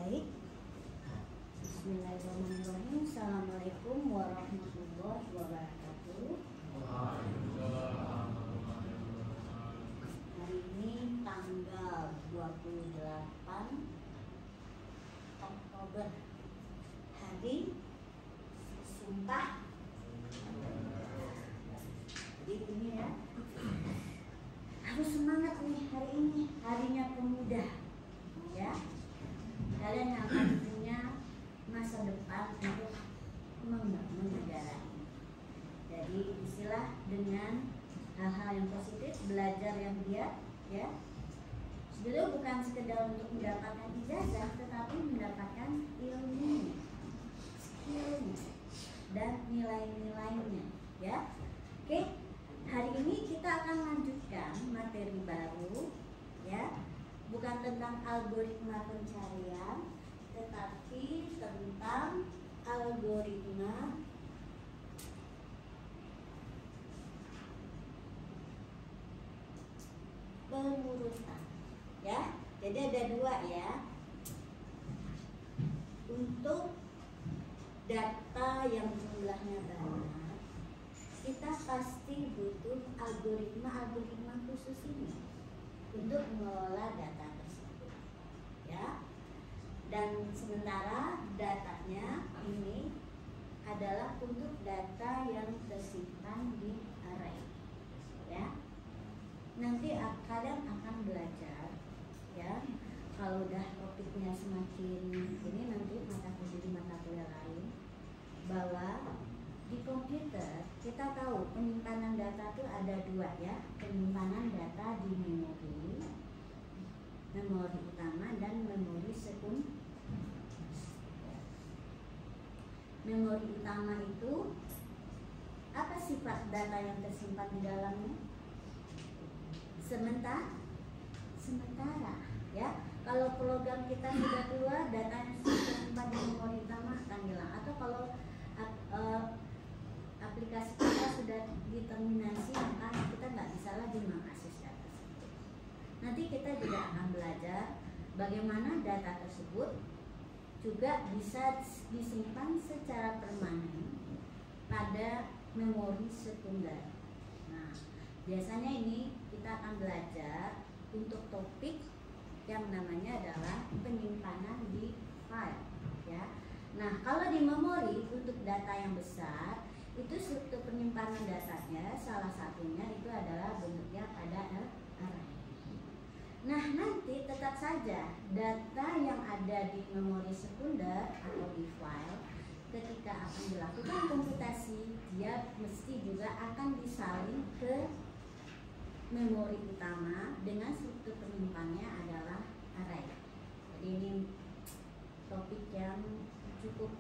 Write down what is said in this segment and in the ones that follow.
Baik. Bismillahirrahmanirrahim. Assalamualaikum warahmatullahi wabarakatuh. Hari ini tanggal 28 Oktober, hari Sumpah. Jadi ini ya, harus semangat nih hari ini, harinya pemuda ya. Kalian yang akan punya masa depan untuk membangun negara ini. Jadi istilah dengan hal-hal yang positif, belajar yang giat ya. Sebetulnya bukan sekedar untuk mendapatkan ijazah, tetapi mendapatkan ilmu, skillnya, dan nilai-nilainya ya. Oke, hari ini kita akan lanjutkan materi baru ya. Bukan tentang algoritma pencarian, tetapi tentang algoritma pengurutan ya. Jadi ada dua ya. Untuk data yang jumlahnya banyak, kita pasti butuh algoritma khusus ini untuk mengelola data tersebut ya. Dan sementara datanya ini adalah untuk data yang tersimpan di array ya. Nanti kalian akan belajar ya, kalau udah topiknya semakin ini, nanti mata kuliah lain, bahwa di komputer kita tahu penyimpanan data itu ada dua ya. Penyimpanan data di memori utama dan memori sekunder. Memori utama itu apa sifat data yang tersimpan di dalamnya? Sementara ya. Kalau program kita sudah keluar, data yang tersimpan di memori utama akan hilang. Atau kalau aplikasi kita sudah diterminasi, maka kita nggak bisa lagi mengakses data tersebut. Nanti kita juga akan belajar bagaimana data tersebut juga bisa disimpan secara permanen pada memori sekunder. Nah, biasanya ini kita akan belajar untuk topik yang namanya adalah penyimpanan di file ya. Nah, kalau di memori untuk data yang besar, itu struktur penyimpanan datanya salah satunya itu adalah bentuknya pada array. Nah, nanti tetap saja data yang ada di memori sekunder atau di file, ketika akan dilakukan komputasi, dia mesti juga akan disalin ke memori utama dengan struktur penyimpanannya adalah array. Jadi ini topik yang cukup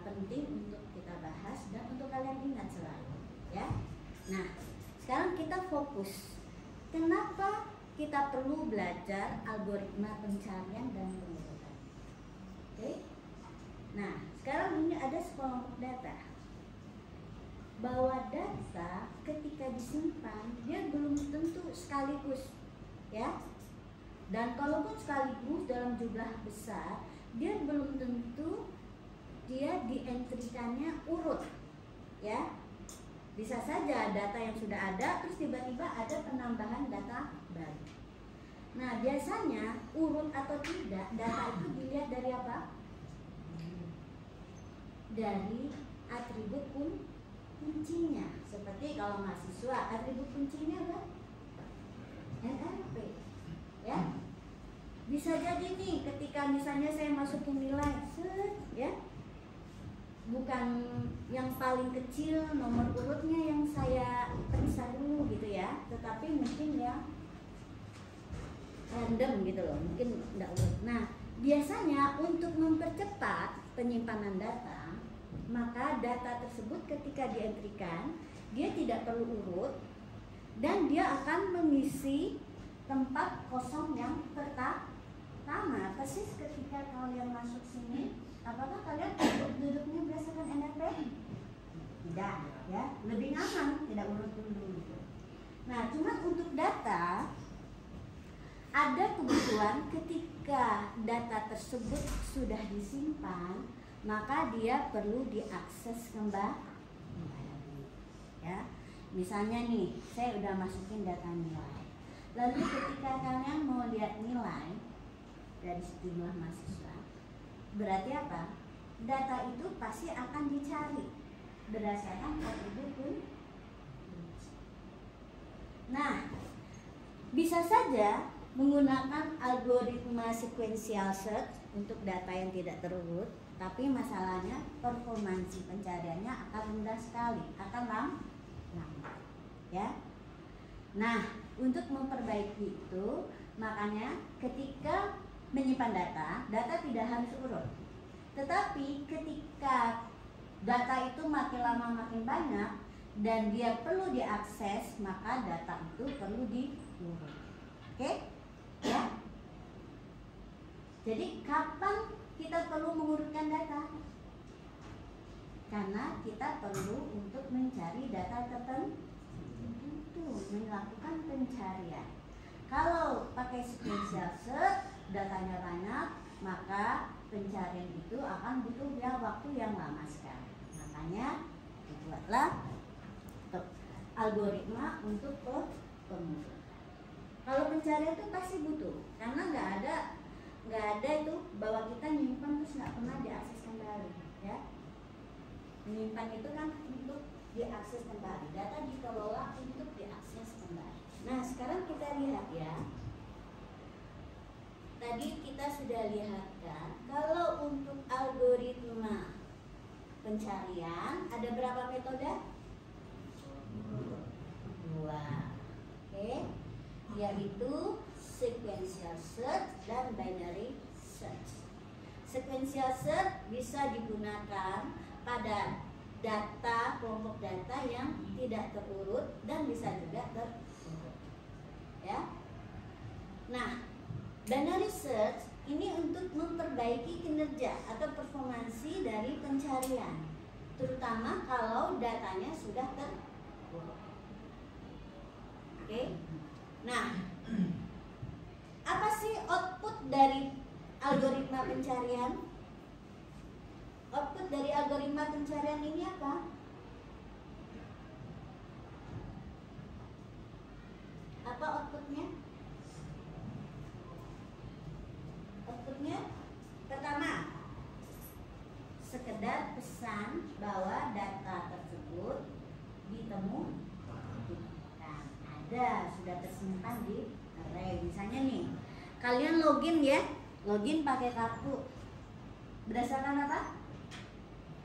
penting untuk kita bahas dan untuk kalian ingat selalu ya. Nah, sekarang kita fokus. Kenapa kita perlu belajar algoritma pencarian dan pengurutan? Oke. Nah, sekarang ini ada sekelompok data. Bahwa data ketika disimpan dia belum tentu sekaligus ya. Dan kalaupun sekaligus dalam jumlah besar, dia belum tentu dia dientrikannya urut ya. Bisa saja data yang sudah ada terus tiba-tiba ada penambahan data baru. Nah, biasanya urut atau tidak data itu dilihat dari apa? Dari atribut kuncinya. Seperti kalau mahasiswa, atribut kuncinya apa? NRP ya. Bisa jadi nih ketika misalnya saya masukin nilai ya, bukan yang paling kecil nomor urutnya yang saya periksa dulu gitu ya, tetapi mungkin yang random gitu loh, mungkin enggak urut. Nah, biasanya untuk mempercepat penyimpanan data, maka data tersebut ketika dientrikan dia tidak perlu urut dan dia akan mengisi tempat kosong yang pertama. Persis ketika kalian masuk sini, apakah kalian duduknya berdasarkan NRP? Tidak ya, lebih aman tidak urut dulu. Nah, cuma untuk data ada kebutuhan ketika ketika data tersebut sudah disimpan, maka dia perlu diakses kembali. Ya, misalnya nih, saya udah masukin data nilai. Lalu ketika kalian mau lihat nilai dari sejumlah mahasiswa, berarti apa? Data itu pasti akan dicari berdasarkan atribut kunci. Nah, bisa saja menggunakan algoritma sequential search untuk data yang tidak terurut, tapi masalahnya performansi pencariannya akan rendah sekali, akan lama. Ya. Nah, untuk memperbaiki itu, makanya ketika menyimpan data, data tidak harus urut. Tetapi ketika data itu makin lama makin banyak dan dia perlu diakses, maka data itu perlu diurut. Oke? Ya. Jadi kapan kita perlu mengurutkan data? Karena kita perlu untuk mencari data tertentu, melakukan pencarian. Kalau pakai sequential search, datanya banyak, maka pencarian itu akan butuh waktu yang lama sekali. Makanya dibuatlah algoritma untuk pengurutan. Kalau pencarian itu pasti butuh, karena nggak ada itu bahwa kita nyimpan terus nggak pernah diakses kembali, ya. Menyimpan itu kan untuk diakses kembali, data dikelola untuk diakses kembali. Nah, sekarang kita lihat ya. Tadi kita sudah lihat kan, kalau untuk algoritma pencarian ada berapa metode? 2. Oke. Yaitu sequential search dan binary search. Sequential search bisa digunakan pada data, kelompok data yang tidak terurut dan bisa juga terurut. Ya. Nah, binary search ini untuk memperbaiki kinerja atau performansi dari pencarian, terutama kalau datanya sudah terurut. Oke. Nah, apa sih output dari algoritma pencarian? Output dari algoritma pencarian ini apa? Apa outputnya? Outputnya pertama, sekedar pesan bahwa data tersebut ditemukan, ada sudah tersimpan di array. Misalnya nih, kalian login ya, login pakai kartu berdasarkan apa?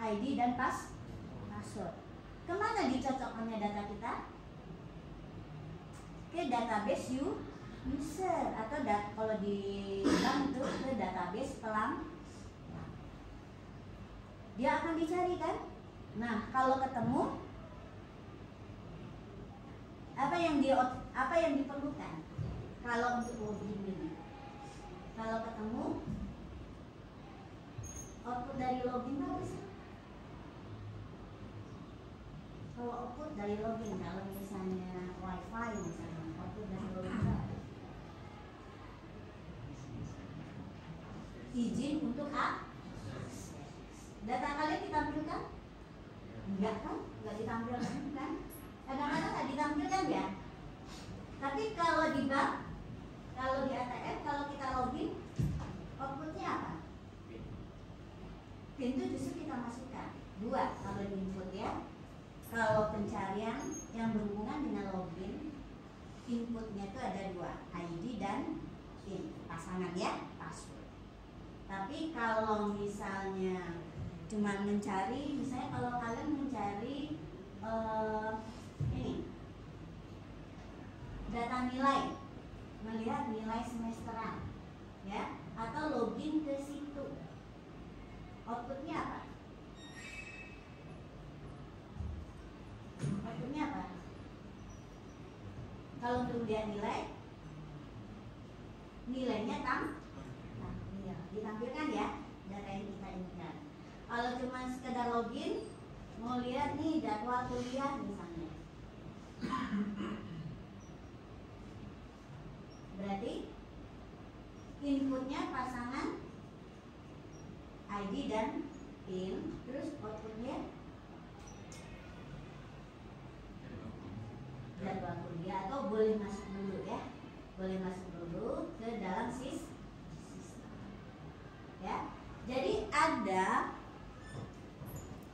ID dan password. Kemana dicocokkannya data kita? Ke database user atau kalau di bank itu ke database pelanggan. Dia akan dicari kan? Nah, kalau ketemu apa yang diperlukan? Kalau untuk login ini, kalau ketemu output dari login apa sih? Kalau output dari login, kalau misalnya wifi misalnya, output dari login apa? Izin untuk akses. Data kalian ditampilkan? Enggak kan? Enggak ditampilkan kan? Kadang-kadang nggak ditampilkan ya. Tapi kalau di bank, kalau di ATM, kalau kita login, outputnya apa? PIN itu justru kita masukkan 2 kalau di input ya. Kalau pencarian yang berhubungan dengan login, inputnya itu ada 2, ID dan PIN, pasangan ya, password. Tapi kalau misalnya cuma mencari, misalnya kalau kalian mencari ini data nilai, melihat nilai semesteran ya, atau login ke situ, outputnya apa? Outputnya apa? Kalau untuk lihat nilainya ditampilkan ya, data yang kita inginkan. Kalau cuma sekedar login, mau lihat nih jadwal kuliah misalnya, berarti inputnya pasangan ID dan PIN, terus outputnya jadwal kuliah, atau boleh masuk dulu ya, boleh masuk dulu ke dalam sistem ya. Jadi ada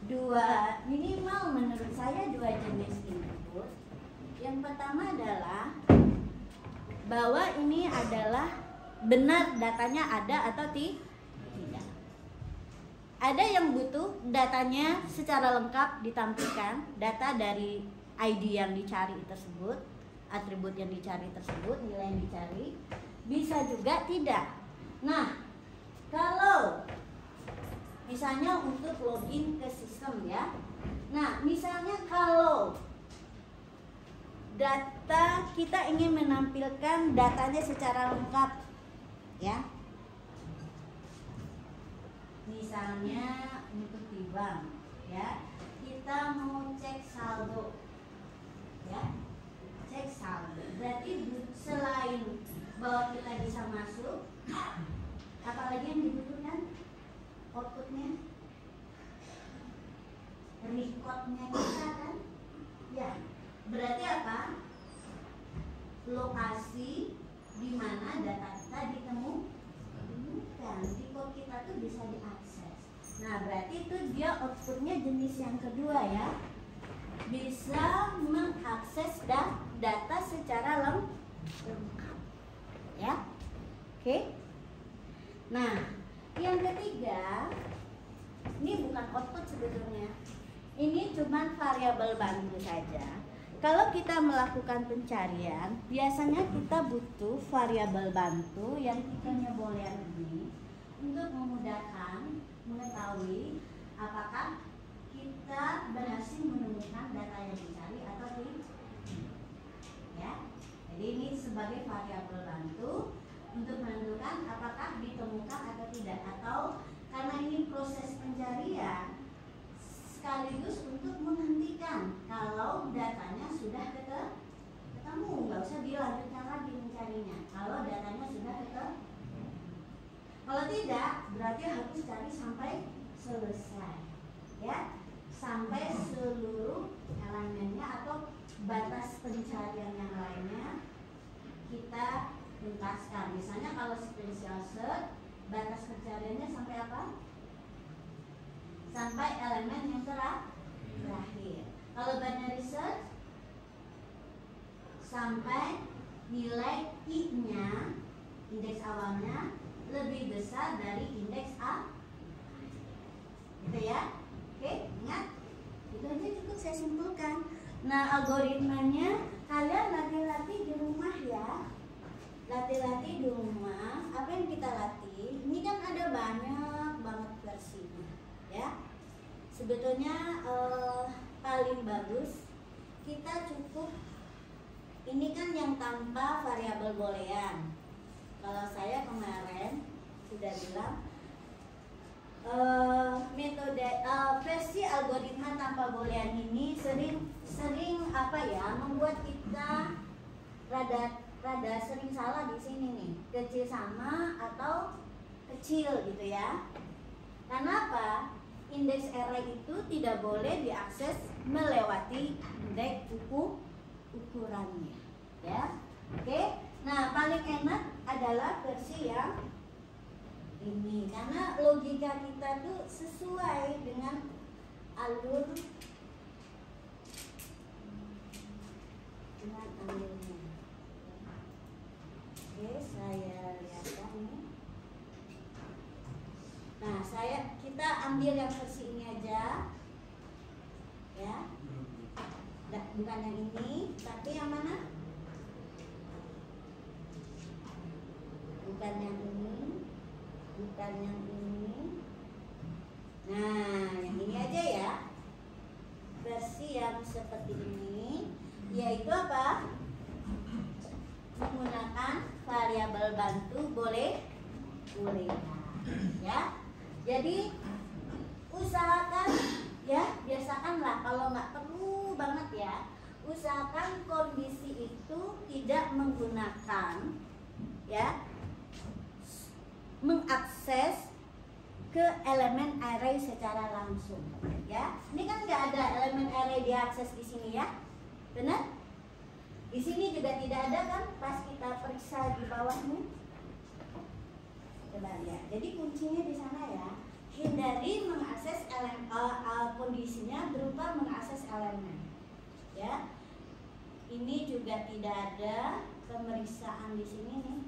dua, minimal menurut saya dua jenis input. Yang pertama adalah bahwa ini adalah benar datanya ada atau tidak. Ada yang butuh datanya secara lengkap ditampilkan, data dari ID yang dicari tersebut, atribut yang dicari tersebut, nilai yang dicari. Bisa juga tidak. Nah, kalau misalnya untuk login ke sistem ya. Nah, misalnya kalau data kita ingin menampilkan datanya secara lengkap ya. Misalnya untuk di bank ya, kita mau cek saldo ya, cek saldo. Berarti selain bahwa kita bisa masuk, apalagi yang dibutuhkan? Outputnya, recordnya kita kan ya. Berarti apa? Lokasi di mana data kita ditemukan. Record kita tuh bisa diakses. Nah, berarti itu dia outputnya jenis yang kedua ya. Bisa mengakses data secara lengkap ya. Oke. Nah, yang ketiga, ini bukan output sebetulnya. Ini cuma variabel bantu saja. Kalau kita melakukan pencarian, biasanya kita butuh variabel bantu yang tipenya boolean ini untuk memudahkan mengetahui apakah kita berhasil menemukan data yang dicari atau tidak. Ya, jadi ini sebagai variabel bantu untuk menentukan apakah ditemukan atau tidak, atau karena ini proses pencarian sekaligus untuk menghentikan kalau datanya sudah ketemu, nggak usah dilanjutkan lagi mencarinya kalau datanya sudah ketemu. Kalau tidak, berarti harus cari sampai selesai ya, sampai seluruh elemennya atau batas pencarian yang lainnya kita tuntaskan. Misalnya kalau sequential search, batas pencariannya sampai apa? Sampai elemen yang terakhir. Kalau binary search, sampai nilai I-nya, indeks awalnya lebih besar dari indeks A. Gitu ya. Oke, ingat? Itu aja cukup saya simpulkan. Nah, algoritmanya kalian latih-latih di rumah ya. Latih-latih di rumah. Apa yang kita latih? Ini kan ada banyak banget versinya ya. Sebetulnya paling bagus kita cukup, ini kan yang tanpa variabel boolean. Kalau saya kemarin sudah bilang metode versi algoritma tanpa boolean ini sering apa ya, membuat kita rada sering salah di sini nih, kecil sama atau kecil gitu ya. Karena apa? Indeks array itu tidak boleh diakses melewati indeks ukurannya ya. Oke. Nah, paling enak adalah versi yang ini karena logika kita tuh sesuai dengan alurnya. Oke, saya lihatkan ini. Nah, kita ambil yang versi ini aja ya. Bukan yang ini, tapi yang mana? Bukan yang ini, bukan yang ini. Nah, yang ini aja ya. Versi yang seperti ini, yaitu apa? Menggunakan variabel bantu boleh ya. Jadi usahakan ya, biasakanlah kalau nggak perlu banget ya, usahakan kondisi itu tidak menggunakan ya mengakses ke elemen array secara langsung, ya. Ini kan nggak ada elemen array diakses di sini, ya, benar? Di sini juga tidak ada kan, pas kita periksa di bawah nih. Coba lihat. Jadi kuncinya di sana, ya. Hindari mengakses kondisinya berupa mengakses elemen, ya. Ini juga tidak ada pemeriksaan di sini nih.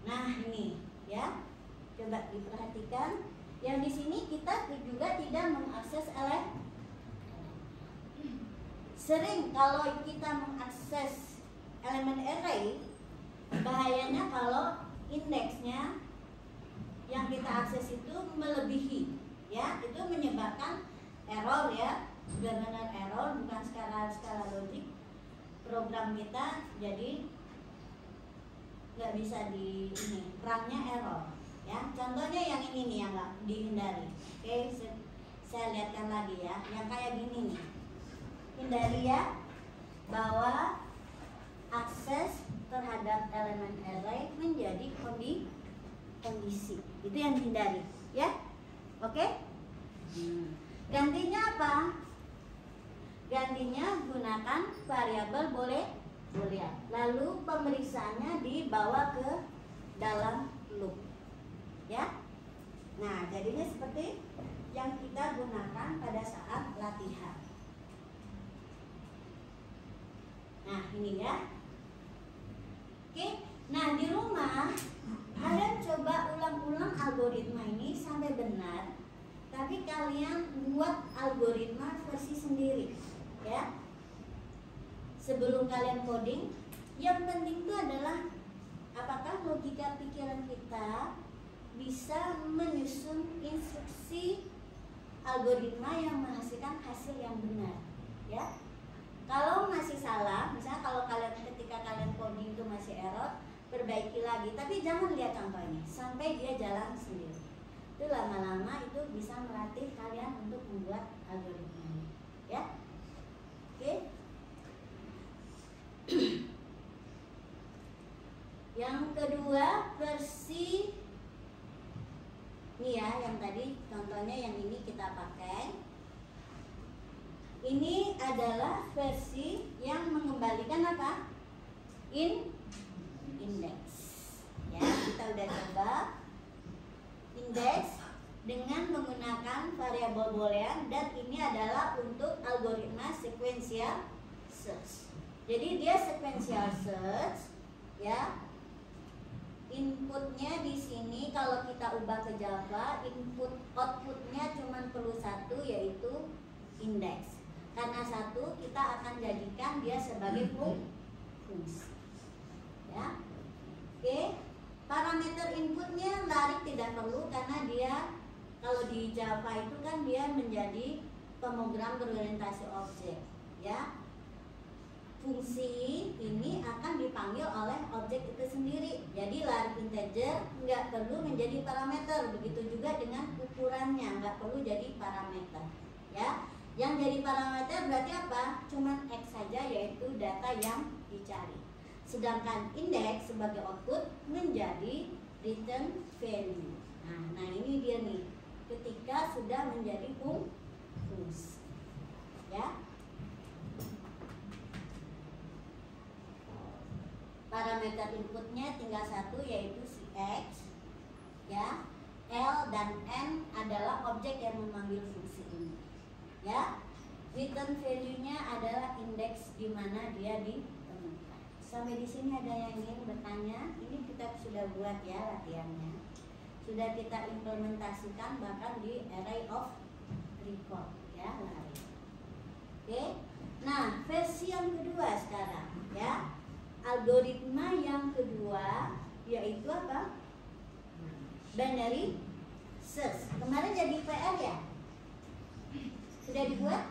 Nah ini, ya. Coba diperhatikan, yang di sini kita juga tidak mengakses elemen. Sering kalau kita mengakses elemen array, bahayanya kalau indeksnya yang kita akses itu melebihi, ya, itu menyebabkan error, ya, benar-benar error, bukan skala logik program kita, jadi nggak bisa di ini, rangnya error. Ya, contohnya yang ini nih yang nggak dihindari. Oke, saya lihatkan lagi, ya, yang kayak gini nih. Hindari, ya, bahwa akses terhadap elemen array menjadi kondisi. Itu yang dihindari, ya. Oke? Gantinya apa? Gantinya gunakan variabel boolean. Lalu pemeriksaannya dibawa ke dalam loop. Ya, nah jadinya seperti yang kita gunakan pada saat latihan. Nah ini, ya. Oke, nah di rumah kalian coba ulang-ulang algoritma ini sampai benar. Tapi kalian buat algoritma versi sendiri, ya. Sebelum kalian coding, yang penting itu adalah apakah logika pikiran kita bisa menyusun instruksi algoritma yang menghasilkan hasil yang benar, ya. Kalau masih salah, misalnya kalau kalian ketika kalian coding itu masih error, perbaiki lagi, tapi jangan lihat contoh ini sampai dia jalan sendiri. Itu lama-lama itu bisa melatih kalian untuk membuat algoritma, ya. Oke. Yang kedua, versi ini, ya, yang tadi contohnya yang ini kita pakai. Ini adalah versi yang mengembalikan apa? Index. Ya, kita udah coba index dengan menggunakan variabel boolean, dan ini adalah untuk algoritma sequential search. Jadi dia sequential search, ya. Inputnya di sini kalau kita ubah ke Java, outputnya cuma perlu satu, yaitu index. Karena satu, kita akan jadikan dia sebagai fungsi, ya. Oke, parameter inputnya larik tidak perlu, karena dia kalau di Java itu kan dia menjadi pemrogram berorientasi objek, ya. Fungsi ini akan dipanggil oleh objek itu sendiri. Jadi larik integer nggak perlu menjadi parameter. Begitu juga dengan ukurannya nggak perlu jadi parameter, ya. Yang jadi parameter berarti apa? Cuman X saja, yaitu data yang dicari. Sedangkan index sebagai output menjadi return value. Nah ini dia nih, ketika sudah menjadi fungsi, ya. Parameter inputnya tinggal satu, yaitu si X, ya. L dan N adalah objek yang memanggil fungsi ini, ya. Return value-nya adalah indeks di mana dia ditemukan. Sampai di sini ada yang ingin bertanya? Ini kita sudah buat, ya, latihannya. Sudah kita implementasikan bahkan di array of record, ya, lari. Oke. Nah, versi yang kedua sekarang, ya. Algoritma yang kedua yaitu apa? Binary search. Kemarin jadi PR, ya? Sudah dibuat?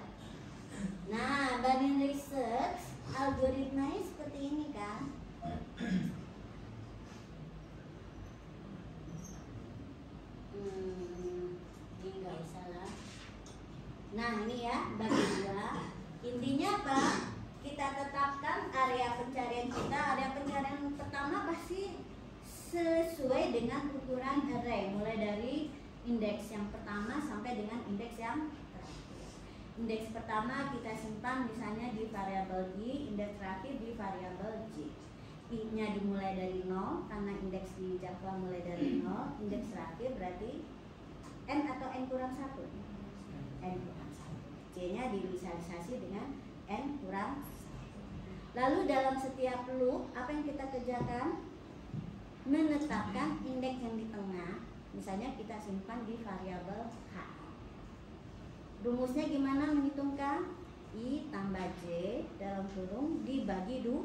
Nah, binary search algoritmanya seperti ini kan? Ini nggak usah lah. Nah ini, ya, bagi dua. Intinya apa? Kita tetapkan area pencarian kita. Area pencarian pertama pasti sesuai dengan ukuran array, mulai dari indeks yang pertama sampai dengan indeks yang terakhir. Indeks pertama kita simpan misalnya di variabel i, indeks terakhir di variabel j. I-nya dimulai dari 0 karena indeks di Java mulai dari 0, indeks terakhir berarti n atau n kurang 1. N kurang 1. J-nya diinisialisasi dengan n kurang 1. Lalu dalam setiap loop apa yang kita kerjakan? Menetapkan indeks yang di tengah. Misalnya kita simpan di variabel h. Rumusnya gimana menghitungkan? I tambah j dalam kurung dibagi 2.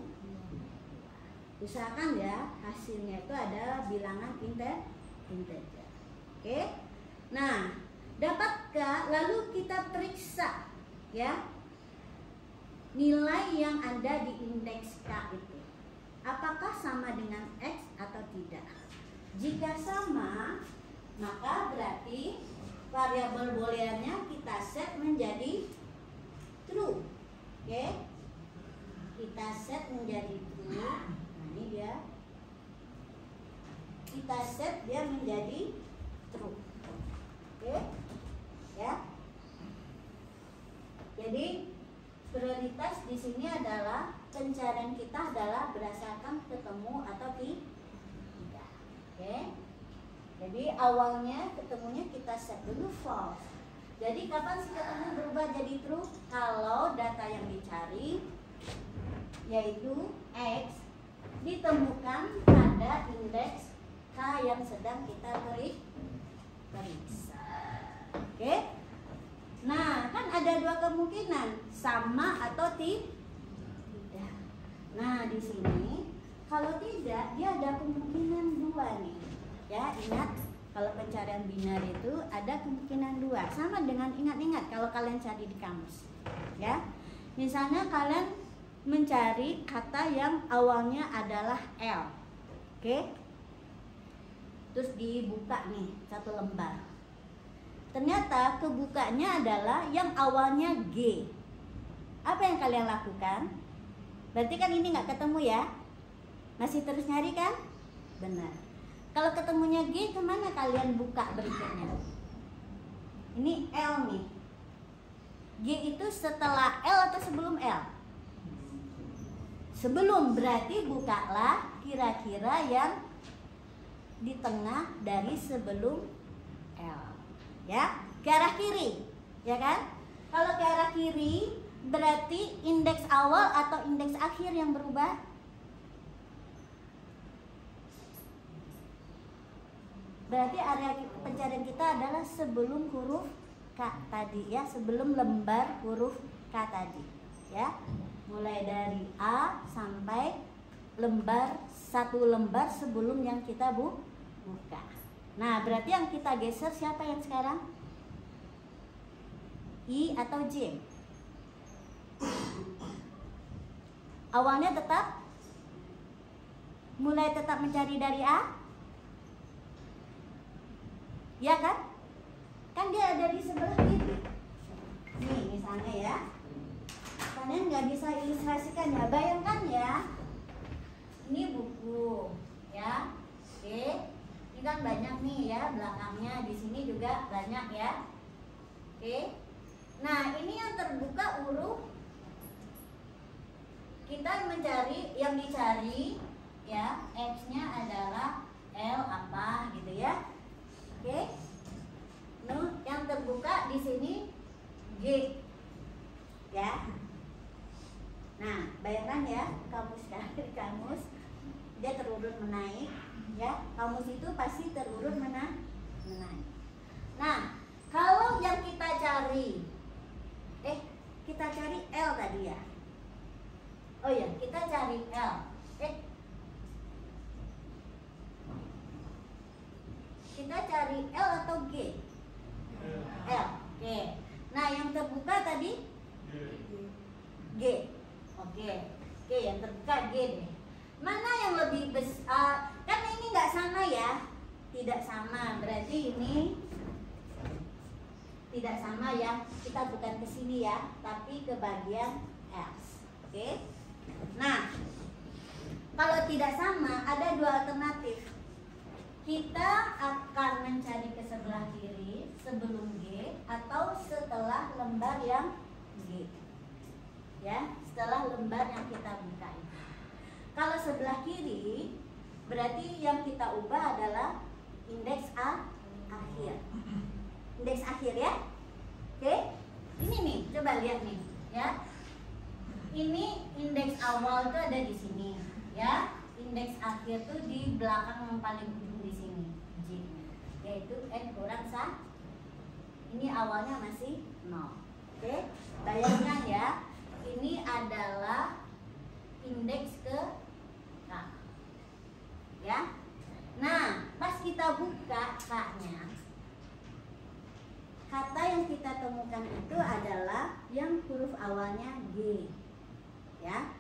Usahakan ya hasilnya itu adalah bilangan integer. Oke? Nah, dapatkah lalu kita periksa ya nilai yang ada di indeks K itu apakah sama dengan X atau tidak? Jika sama, maka berarti variabel booleannya kita set menjadi true. Oke? Kita set menjadi true. Ini dia, kita set dia menjadi true. Oke, ya. Jadi prioritas di sini adalah pencarian kita adalah berdasarkan ketemu atau tidak. Oke. Jadi awalnya ketemunya kita set dulu false. Jadi kapan sih ketemu berubah jadi true? Kalau data yang dicari yaitu X ditemukan pada indeks K yang sedang kita periksa. Oke? Nah, kan ada dua kemungkinan, sama atau tidak. Nah, di sini kalau tidak, dia ada kemungkinan 2 nih. Ya, ingat kalau pencarian binar itu ada kemungkinan 2. Sama dengan ingat-ingat kalau kalian cari di kamus. Ya. Misalnya kalian mencari kata yang awalnya adalah L. Oke? Terus dibuka nih satu lembar. Ternyata kebukanya adalah yang awalnya G. Apa yang kalian lakukan? Berarti kan ini nggak ketemu ya? Masih terus nyari kan? Benar. Kalau ketemunya G, kemana kalian buka berikutnya? Ini L nih. G itu setelah L atau sebelum L? Sebelum, berarti bukalah kira-kira yang di tengah dari sebelum L. Ya, ke arah kiri, ya kan? Kalau ke arah kiri, berarti indeks awal atau indeks akhir yang berubah? Berarti area pencarian kita adalah sebelum huruf K tadi ya, sebelum lembar huruf K tadi, ya. Mulai dari A sampai satu lembar sebelum yang kita buka. Nah, berarti yang kita geser siapa yang sekarang? I atau J? Awalnya mulai tetap mencari dari A? Ya kan? Kan dia ada di sebelah kiri. Nih misalnya ya, kalian nggak bisa ilustrasikan ya, bayangkan ya, ini buku ya, oke, ini kan banyak nih ya belakangnya, di sini juga banyak ya, oke. Nah ini yang terbuka huruf, kita mencari yang dicari ya, X-nya adalah L apa gitu ya, oke. Nah yang terbuka di sini G ya. Nah, bayangkan ya, kamus dia terurut menaik, ya. Kamus itu pasti terurut menaik. Nah, kalau yang kita cari, kita cari L tadi ya. Oh ya, kita cari L. Kita cari L atau G? L. Oke. Nah, yang terbuka tadi G. Oke, yang terbuka G deh. Mana yang lebih besar? Kan ini nggak sama ya, tidak sama. Berarti ini tidak sama ya. Kita bukan ke sini ya, tapi ke bagian X. Oke. Nah, kalau tidak sama ada dua alternatif. kita akan mencari ke sebelah kiri sebelum G atau setelah lembar yang G. Ya, setelah lembar yang kita buka itu. Kalau sebelah kiri, berarti yang kita ubah adalah indeks akhir. Indeks akhir ya. Oke? Ini nih, coba lihat nih, ya. Ini indeks awal tuh ada di sini, ya. Indeks akhir tuh di belakang yang paling ujung di sini, J. Yaitu N kurang 1. Ini awalnya masih 0. Oke? Bayangkan ya, ini adalah indeks ke K. Ya. Nah, pas kita buka K-nya, kata yang kita temukan itu adalah yang huruf awalnya G. Ya.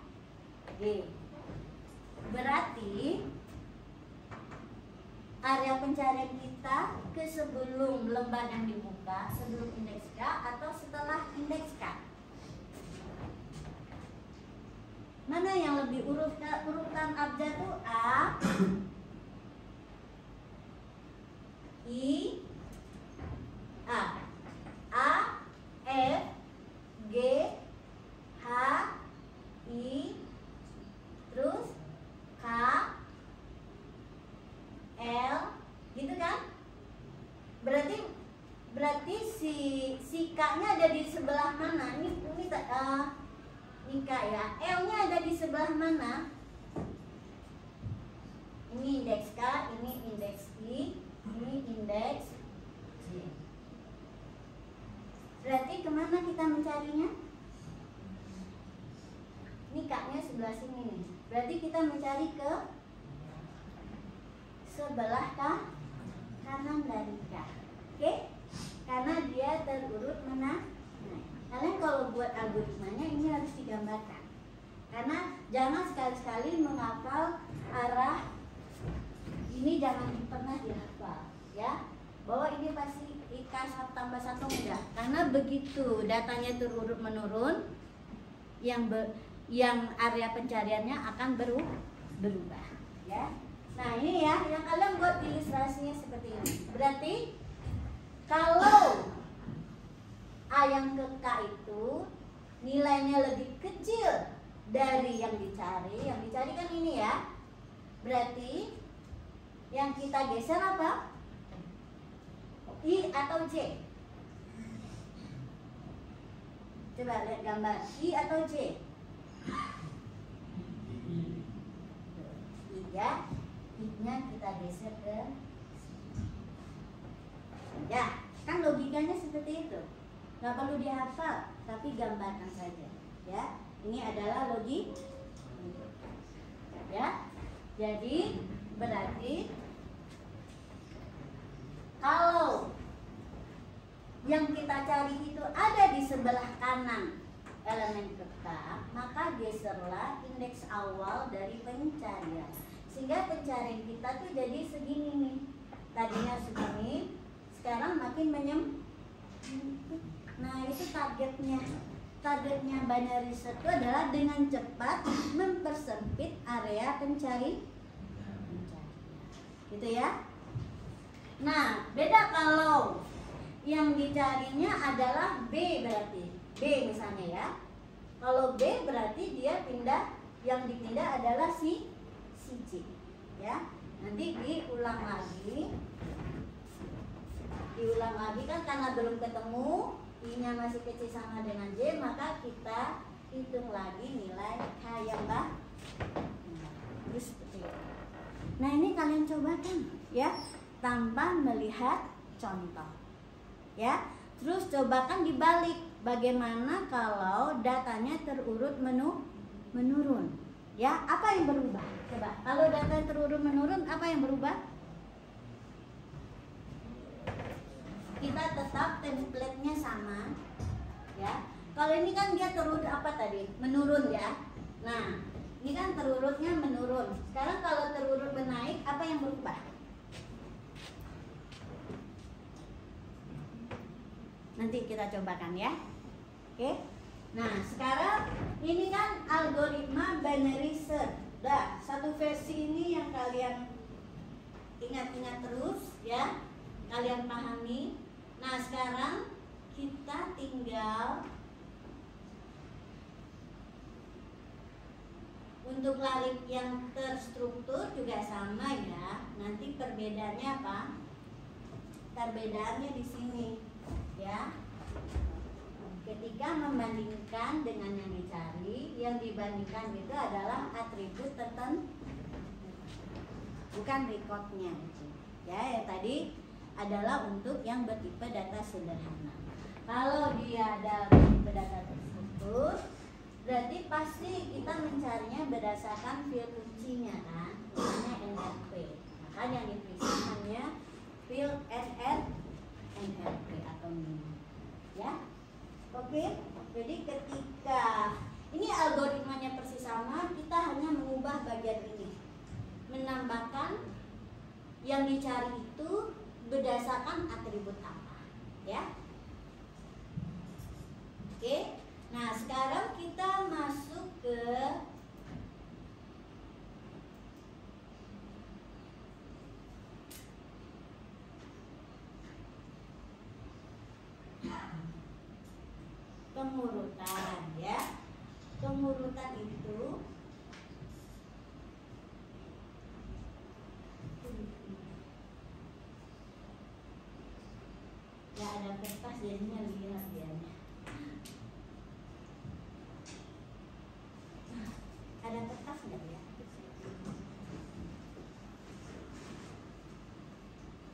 G. Berarti area pencarian kita ke sebelum lembar yang dibuka, sebelum indeks K atau setelah indeks K. Mana yang lebih urutan abjad itu A, I, A, F, G, H, I, terus K, L, gitu kan? Berarti si K-nya ada di sebelah mana? Ini K ya. L-nya ada di sebelah mana? Ini indeks K, ini indeks I, ini indeks J. Berarti kemana kita mencarinya? Ini K-nya sebelah sini nih. Berarti kita mencari ke sebelah kanan dari K. Oke? Karena dia terurut mana? Nah, kalian kalau buat algoritmanya ini harus digambarkan. Karena jangan sekali-sekali menghafal arah ini, jangan pernah dihafal, ya. Bahwa ini pasti IK tambah 1 enggak. Karena begitu datanya terurut menurun, yang area pencariannya akan berubah, ya. Nah, ini ya, yang kalian buat ilustrasinya seperti ini. Berarti kalau A yang ke K itu nilainya lebih kecil dari yang dicari kan ini ya. Berarti yang kita geser apa? I atau J? Coba lihat gambar, I atau J? I ya. I-nya kita geser ke ya, kan logikanya seperti itu. Nggak perlu dihafal, tapi gambarkan saja. Ya, ini adalah logik. Ya, jadi berarti kalau yang kita cari itu ada di sebelah kanan elemen K, maka geserlah indeks awal dari pencarian. Sehingga pencarian kita tuh jadi segini nih. Tadinya segini, sekarang makin Nah, itu targetnya. Targetnya binary search itu adalah dengan cepat mempersempit area pencari. Gitu ya. Nah, beda kalau yang dicarinya adalah B, berarti B misalnya ya. Kalau B berarti dia pindah, yang dipindah adalah si J, ya. Nanti diulang lagi kan karena belum ketemu I-nya masih kecil sama dengan J, maka kita hitung lagi nilai K yang terus seperti itu. Nah, ini kalian cobakan ya tanpa melihat contoh ya. Terus cobakan dibalik, bagaimana kalau datanya terurut menurun ya, apa yang berubah? Coba kalau data terurut menurun, apa yang berubah? Kita tetap template-nya sama ya. Kalau ini kan dia terurut apa tadi? Menurun ya. Nah, ini kan terurutnya menurun. Sekarang kalau terurut menaik, apa yang berubah? Nanti kita cobakan ya. Oke. Nah, sekarang ini kan algoritma binary search. Satu versi ini yang kalian ingat ingat terus ya, kalian pahami. Nah sekarang kita tinggal untuk larik yang terstruktur juga sama ya. Nanti perbedaannya apa? Perbedaannya di sini ya. Ketika membandingkan dengan yang dicari, yang dibandingkan itu adalah atribut tertentu, bukan recordnya ya. Yang tadi adalah untuk yang bertipe data sederhana. Kalau dia ada bertipe data terstruktur, berarti pasti kita mencarinya berdasarkan field kuncinya kan, namanya NRP. Maka yang diperiksa hanya field NRP atau NIM ya. Oke, jadi ketika ini algoritmanya persis sama, kita hanya mengubah bagian ini, menambahkan yang dicari itu berdasarkan atribut apa ya. Oke, nah sekarang kita masuk ke pengurutan ya. Pengurutan itu ya, ada kertas jadinya lihat ya. Ada kertas nggak ya?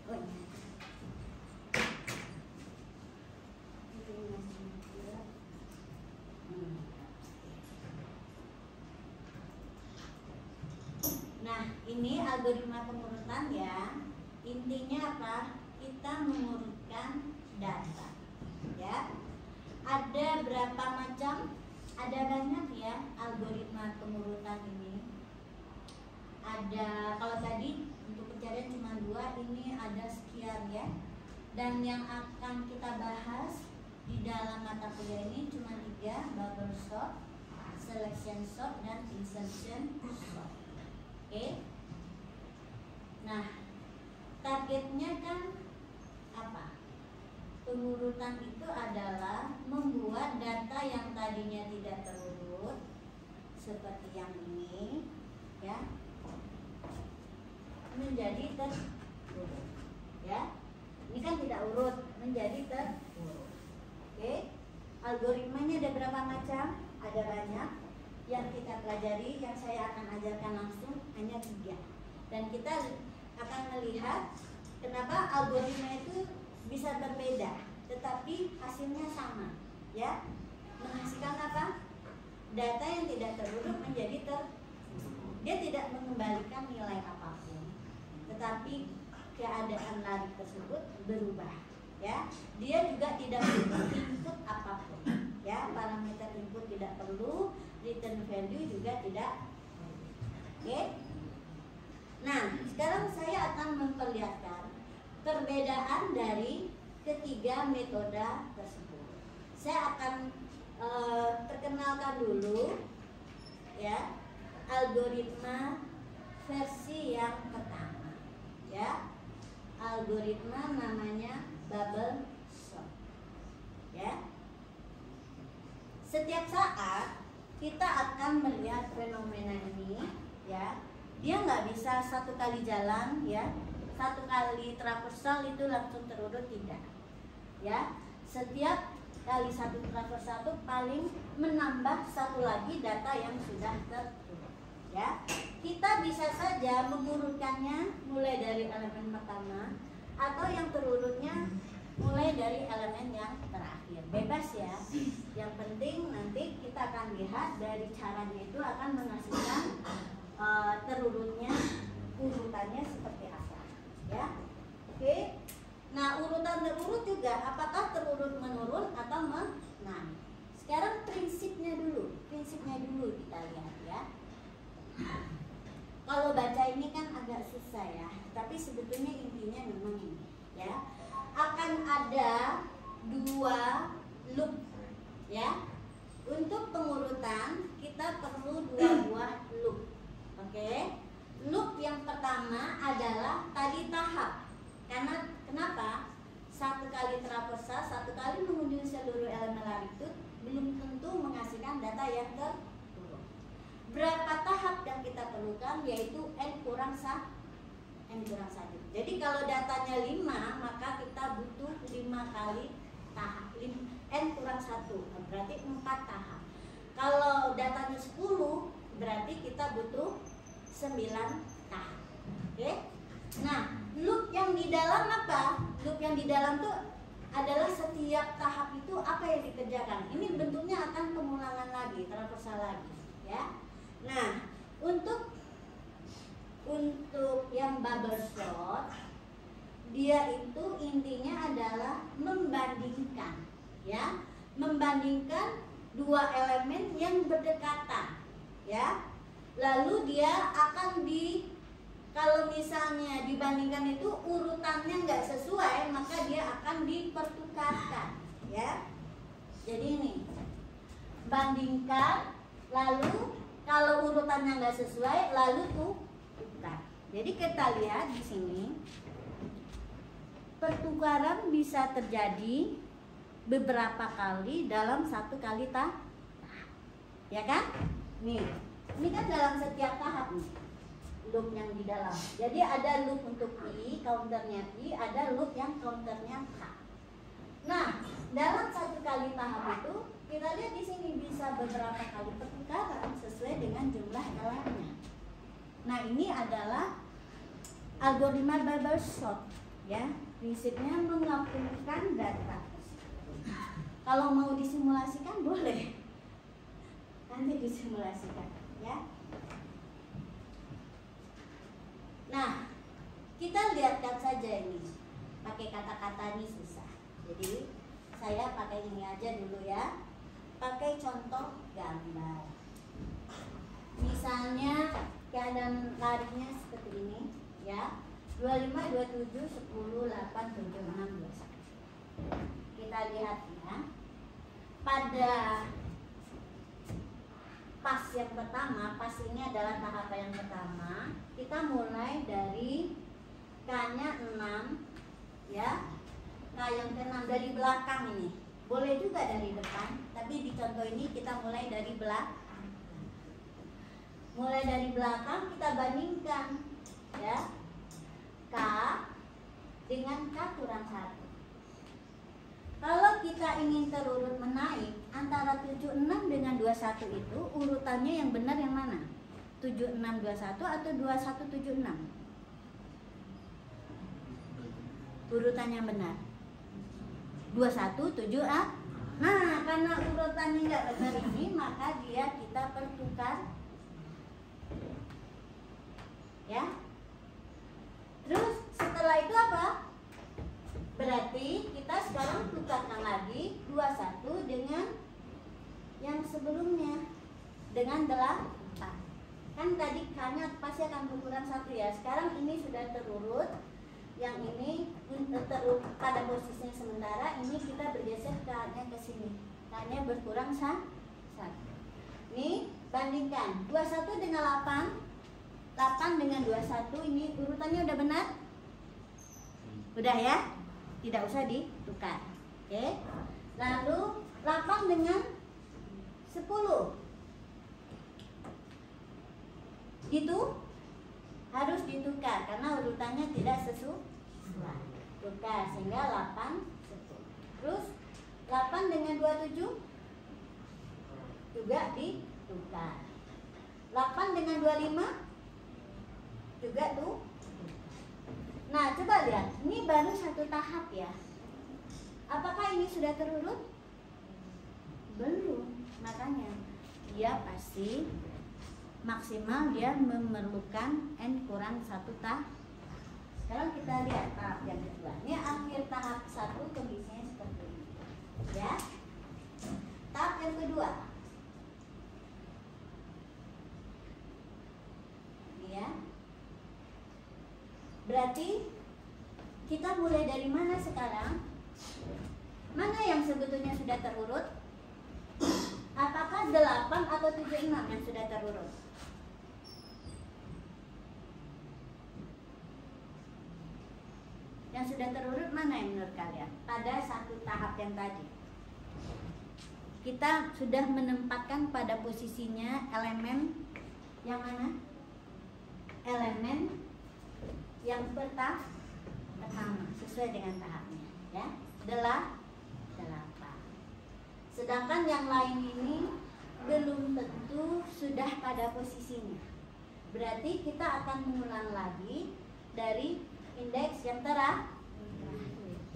Oh iya. Nah, ini algoritma pengurutan ya. Intinya apa? Kita mengurutkan data ya. Ada berapa macam? Ada banyak ya algoritma pengurutan ini. Ada, kalau tadi untuk pencarian cuma 2, ini ada sekian ya. Dan yang akan kita bahas di dalam mata kuliah ini cuma 3, bubble sort, selection sort, dan insertion sort. Oke. Nah, targetnya kan apa? Pengurutan itu adalah membuat data yang tadinya tidak terurut seperti yang ini ya, menjadi terurut ya. Ini kan tidak urut, menjadi terurut. Oke. Algoritmanya ada berapa macam? Ada banyak. Yang kita pelajari, yang saya akan ajarkan langsung hanya 3. Dan kita akan melihat kenapa algoritma itu bisa berbeda, tetapi hasilnya sama ya. Menghasilkan apa? Data yang tidak terurut menjadi dia tidak mengembalikan nilai apapun, tetapi keadaan larik tersebut berubah ya. Dia juga tidak perlu input apapun ya, parameter input tidak perlu, return value juga tidak. Oke. Nah, sekarang saya akan memperlihatkan perbedaan dari ketiga metode tersebut. Saya akan perkenalkan dulu ya algoritma versi yang pertama ya. Algoritma namanya bubble sort ya. Setiap saat kita akan melihat fenomena ini ya. Dia nggak bisa satu kali jalan ya, satu kali traversal itu langsung terurut, tidak ya. Setiap kali satu traversal itu paling menambah satu lagi data yang sudah terurut ya. Kita bisa saja mengurutkannya mulai dari elemen pertama atau yang terurutnya mulai dari elemen yang terakhir, bebas ya. Yang penting nanti kita akan lihat dari caranya itu akan menghasilkan terurutnya, urutannya seperti apa ya. Oke. Nah, urutan terurut juga apakah terurut menurun atau menaik. Sekarang prinsipnya dulu kita lihat ya. Kalau baca ini kan agak susah ya, tapi sebetulnya intinya memang ini ya. Akan ada 2 loop ya. Untuk pengurutan kita perlu 2 buah loop. Oke. Loop yang pertama adalah tadi tahap Karena kenapa? Satu kali traversal, satu kali mengunjungi seluruh elemen laritud belum tentu menghasilkan data yang terurut. Berapa tahap yang kita perlukan? Yaitu N kurang 1. Jadi kalau datanya 5, maka kita butuh 5 kali tahap. N kurang 1, berarti 4 tahap. Kalau datanya 10, berarti kita butuh 9 tahap. Oke? Nah, loop yang di dalam apa? Loop yang di dalam tuh adalah setiap tahap itu apa yang dikerjakan. Ini bentuknya akan pengulangan lagi, traversal lagi, ya. Nah, untuk yang bubble sort, dia itu intinya adalah membandingkan, ya, membandingkan dua elemen yang berdekatan, ya. Lalu dia akan kalau misalnya dibandingkan itu urutannya nggak sesuai, maka dia akan dipertukarkan, ya. Jadi ini bandingkan, lalu kalau urutannya nggak sesuai, lalu tukar. Jadi kita lihat di sini pertukaran bisa terjadi beberapa kali dalam satu kali tahap, ya kan? Nih, ini kan dalam setiap tahap nih. Loop yang di dalam. Jadi ada loop untuk I, counternya I, ada loop yang counternya K. Nah, dalam satu kali tahap itu kita lihat di sini bisa beberapa kali pertukaran sesuai dengan jumlah elemennya. Nah, ini adalah algoritma bubble sort, ya. Prinsipnya menggabungkan data. Kalau mau disimulasikan boleh, nanti disimulasikan, ya. Nah, kita lihatkan saja ini. Pakai kata-kata ini susah. Jadi, saya pakai ini aja dulu ya. Pakai contoh gambar. Misalnya keadaan larinya seperti ini, ya. 25, 27, 10, 8, 7, 6, 21. Kita lihat ya. Pada pas yang pertama, pas ini adalah tahap yang pertama. Kita mulai dari K-nya 6, ya. K yang ke-6 dari belakang ini. Boleh juga dari depan, tapi di contoh ini kita mulai dari belakang. Mulai dari belakang kita bandingkan, ya. K dengan K kurang 1. Kalau kita ingin terurut menaik antara 76 dengan 21 itu, urutannya yang benar yang mana? 7621 atau 2176? Urutannya benar 217A. Nah, karena urutannya nggak benar ini, maka dia kita pertukar, ya. Terus setelah itu apa? Berarti kita sekarang tukarkan lagi 21 dengan yang sebelumnya, dengan 8. Kan tadi K-nya pasti akan berkurang 1 ya. Sekarang ini sudah terurut. Yang ini terurut pada posisinya sementara. Ini kita bergeser K-nya ke sini. K-nya berkurang 1. Ini bandingkan 21 dengan 8. 8 dengan 21, ini urutannya udah benar? Udah ya? Tidak usah ditukar. Oke. Lalu 8 dengan 10. Itu harus ditukar karena urutannya tidak sesuai. Tukar sehingga 8 10. Terus 8 dengan 27 juga ditukar. 8 dengan 25 juga tuh. Nah, coba lihat. Ini baru satu tahap ya. Apakah ini sudah terurut? Belum. Makanya dia pasti maksimal dia memerlukan N kurang 1 tahap. Sekarang kita lihat tahap yang kedua. Ini akhir tahap 1 kondisinya seperti ini. Ya. Tahap yang kedua. Ya. Berarti kita mulai dari mana sekarang? Mana yang sebetulnya sudah terurut? Apakah 8 atau 76 yang sudah terurut? Yang sudah terurut mana yang menurut kalian? Pada satu tahap yang tadi kita sudah menempatkan pada posisinya elemen yang mana? Elemen yang pertama sesuai dengan tahapnya, ya. 8. Sedangkan yang lain ini belum tentu sudah pada posisinya. Berarti kita akan mengulang lagi dari indeks yang terakhir.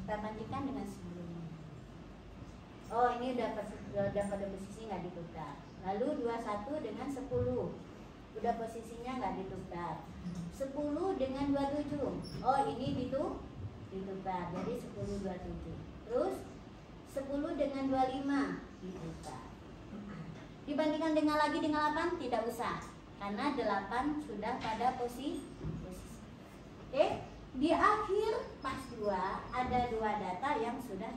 Kita bandingkan dengan sebelumnya. Oh, ini udah pada posisi nggak ditukar. Lalu 21 dengan 10 udah posisinya nggak ditukar. 10 dengan 27. Oh, ini ditukar. Jadi 10 27. Terus 10 dengan 25 ditukar. Dibandingkan dengan 8 tidak usah. Karena 8 sudah pada posisi. Oke, di akhir pas 2 ada 2 data yang sudah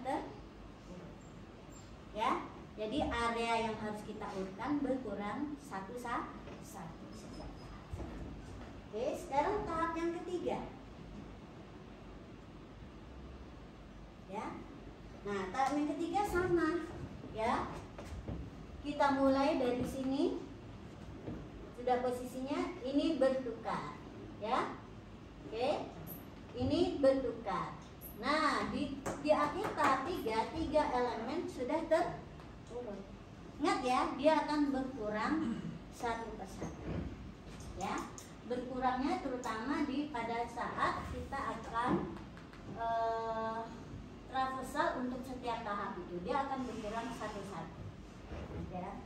ya. Jadi area yang harus kita urutkan berkurang satu. Oke, sekarang tahap yang ketiga. Ya. Nah, tahap yang ketiga sama, ya. Kita mulai dari sini. Sudah posisinya ini bertukar, ya. Oke. Ini bertukar. Nah, di akhir tahap 3 elemen sudah terurut. Ingat ya, dia akan berkurang satu persatu. Ya, berkurangnya terutama pada saat kita akan traversal untuk setiap tahap itu, dia akan berkurang satu-satu. Ya.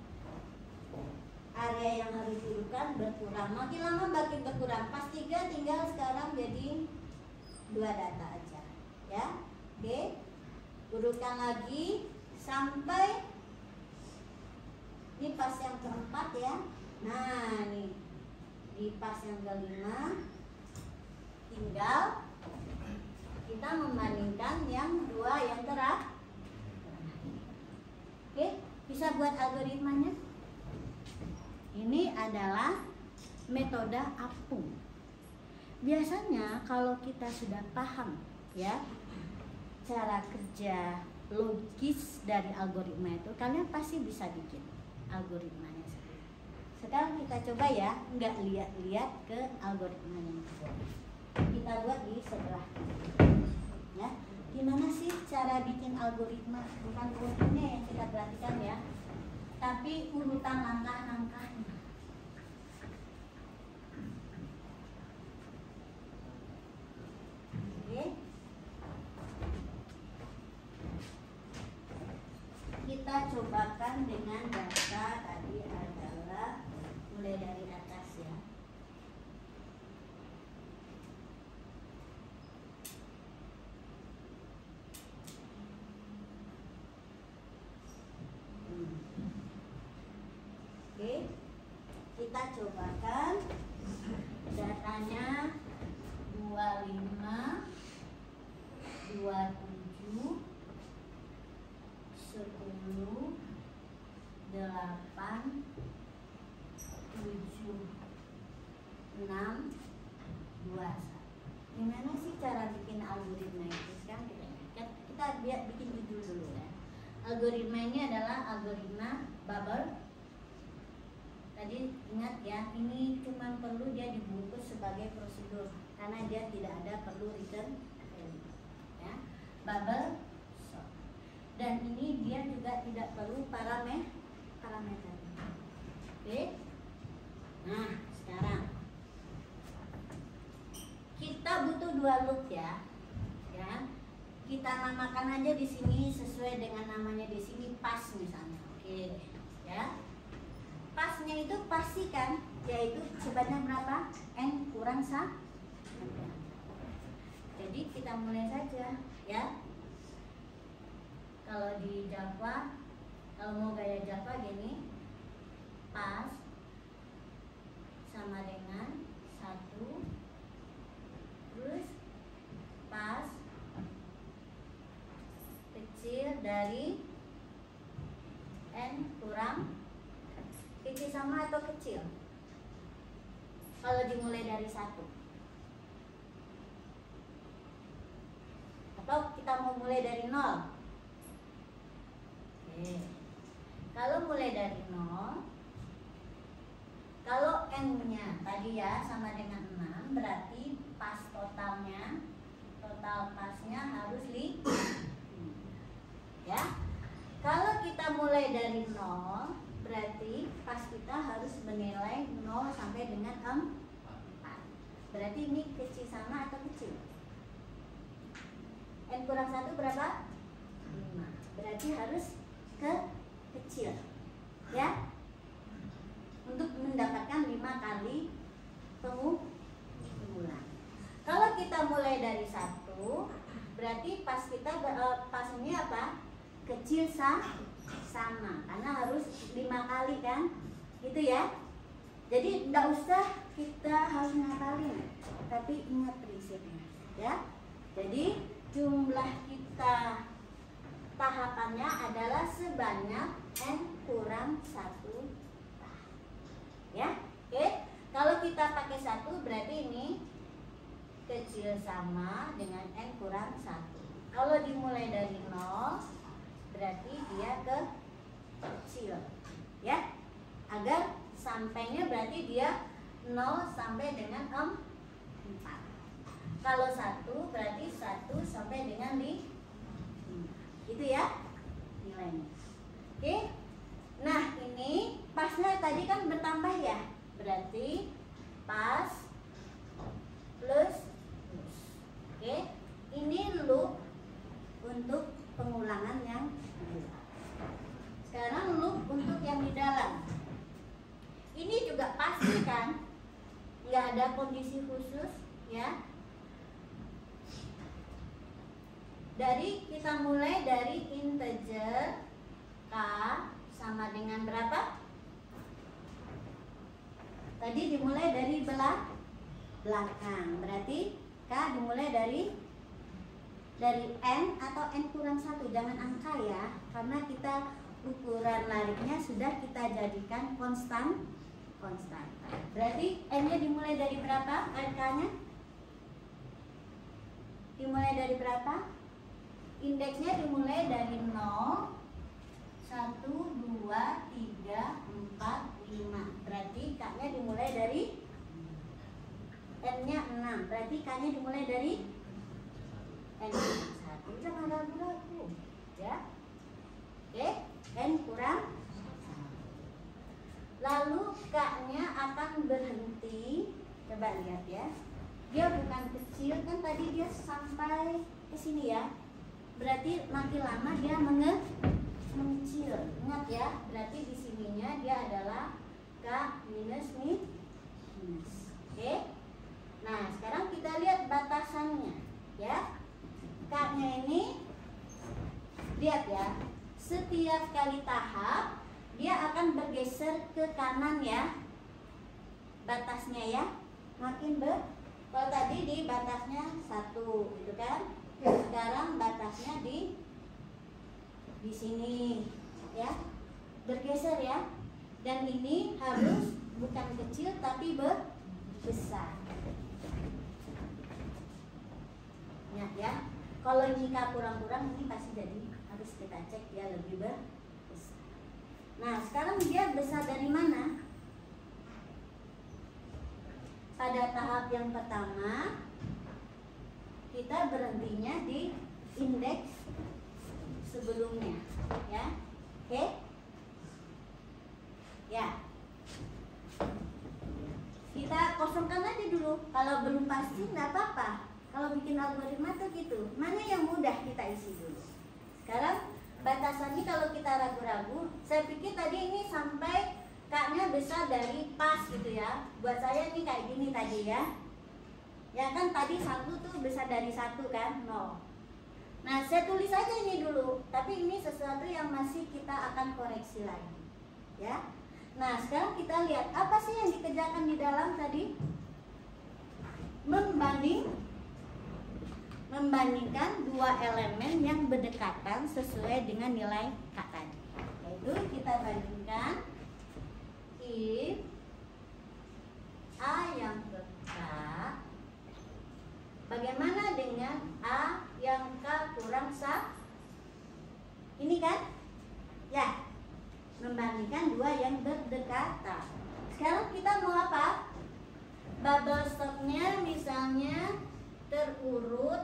Area yang harus diurutkan berkurang, makin lama makin berkurang. Pas 3 tinggal sekarang jadi 2 data aja, ya. Oke, urutkan lagi sampai ini pas yang keempat, ya. Nah, nih di pas yang kelima tinggal kita membandingkan yang 2 yang terakhir. Oke, bisa buat algoritmanya. Ini adalah metode apung. Biasanya kalau kita sudah paham, ya, cara kerja logis dari algoritma itu, kalian pasti bisa bikin algoritmanya sendiri. Sekarang kita coba, ya, nggak lihat-lihat ke algoritmanya. Kita buat di sebelah, ya. Gimana sih cara bikin algoritma? Bukan urutannya yang kita perhatikan, ya, tapi urutan langkah-langkahnya. Oke. Kita cobakan dengan data tadi adalah mulai dari atas, ya. Oke, kita cobakan datanya 25, 27, 10, 8, 7, 6, 2. Gimana sih cara bikin algoritma itu? Sekarang kita bikin judul dulu, ya. Algoritma ini adalah algoritma bubble. Tadi ingat, ya, ini cuma perlu dia dibungkus sebagai prosedur karena dia tidak ada perlu return value, ya. Bubble sort. Dan ini dia juga tidak perlu parameter. Oke. Nah, sekarang kita butuh 2 loop, ya. Ya. Kita namakan aja di sini sesuai dengan namanya di sini, pas misalnya. Oke, ya. Pasnya itu pastikan, yaitu sebanyak berapa? N kurang 1. Jadi kita mulai saja, ya. Kalau di Java, kalau mau gaya Java gini, pas sama dengan 1, terus pas kecil dari N kurang kecil sama atau kecil? Kalau dimulai dari 1, Atau kita mau mulai dari 0? Oke. Kalau mulai dari 0, kalau N-nya tadi ya sama dengan 6, berarti pas totalnya, total pasnya harus 5. Ya. Kalau kita mulai dari 0, berarti pas kita harus menilai 0 sampai dengan 4. Berarti ini kecil sama atau kecil? N kurang 1 berapa? 5. Berarti harus kecil. Ya. Untuk mendapatkan 5 kali pengulangan. Kalau kita mulai dari 1, berarti pas kita pas ini apa? Kecil sama, karena harus 5 kali kan? Gitu ya. Jadi tidak usah kita harus ngapalin, tapi ingat prinsipnya ya. Jadi jumlah kita tahapannya adalah sebanyak N kurang 1. Ya, oke. Kalau kita pakai 1 berarti ini kecil sama dengan N kurang 1. Kalau dimulai dari 0 berarti dia kecil. Ya. Agar sampainya berarti dia 0 sampai dengan 4. Kalau 1 berarti 1 sampai dengan 5. Itu ya nilainya. Oke. Nah, ini pasnya tadi kan bertambah ya. Berarti pas plus. Oke. Ini loop untuk pengulangan yang kedua. Sekarang loop untuk yang di dalam. Ini juga pasti kan? Nggak ada kondisi khusus ya. Kita mulai dari integer K sama dengan berapa? Tadi dimulai dari belakang. Berarti K dimulai dari N atau N kurang 1. Jangan angka ya, karena kita ukuran lariknya sudah kita jadikan konstan. Berarti N-nya dimulai dari berapa? K-nya dimulai dari berapa? Indeksnya dimulai dari 0, 1, 2, 3, 4, 5. Berarti K-nya dimulai dari N-nya 6. Berarti K-nya dimulai dari N-1. Jangan ragu-ragu ya. Oke, N kurang 1. Lalu K-nya akan berhenti. Coba lihat ya. Dia bukan kecil kan, tadi dia sampai ke sini ya. Berarti makin lama dia mengecil. Ingat ya, berarti di sininya dia adalah K minus minus. Oke. Nah, sekarang kita lihat batasannya ya. K-nya ini lihat ya. Setiap kali tahap dia akan bergeser ke kanan ya. Batasnya ya. Makin kalau tadi di batasnya 1 gitu kan. Sekarang batasnya di sini ya, bergeser ya. Dan ini harus bukan kecil tapi besar. Ingat ya, kalau ini kurang-kurang ini pasti jadi harus kita cek dia lebih besar. Nah, sekarang dia besar dari mana? Pada tahap yang pertama kita berhentinya di indeks sebelumnya ya. Oke? Ya. Kita kosongkan aja dulu. Kalau belum pasti nggak apa-apa. Kalau bikin algoritma tuh gitu. Mana yang mudah kita isi dulu. Sekarang batasannya kalau kita ragu-ragu, saya pikir tadi ini sampai K-nya besar dari pas gitu ya. Buat saya ini kayak gini tadi ya. Ya kan tadi 1 tuh besar dari 1 kan? 0. Nah, saya tulis aja ini dulu. Tapi ini sesuatu yang masih kita akan koreksi lagi. Ya. Nah, sekarang kita lihat apa sih yang dikerjakan di dalam tadi? Membandingkan dua elemen yang berdekatan sesuai dengan nilai K tadi. Yaitu kita bandingkan if A yang ke K, bagaimana dengan A yang K dibandingkan dua yang berdekatan. Sekarang kita mau apa? Bubble stopnya misalnya terurut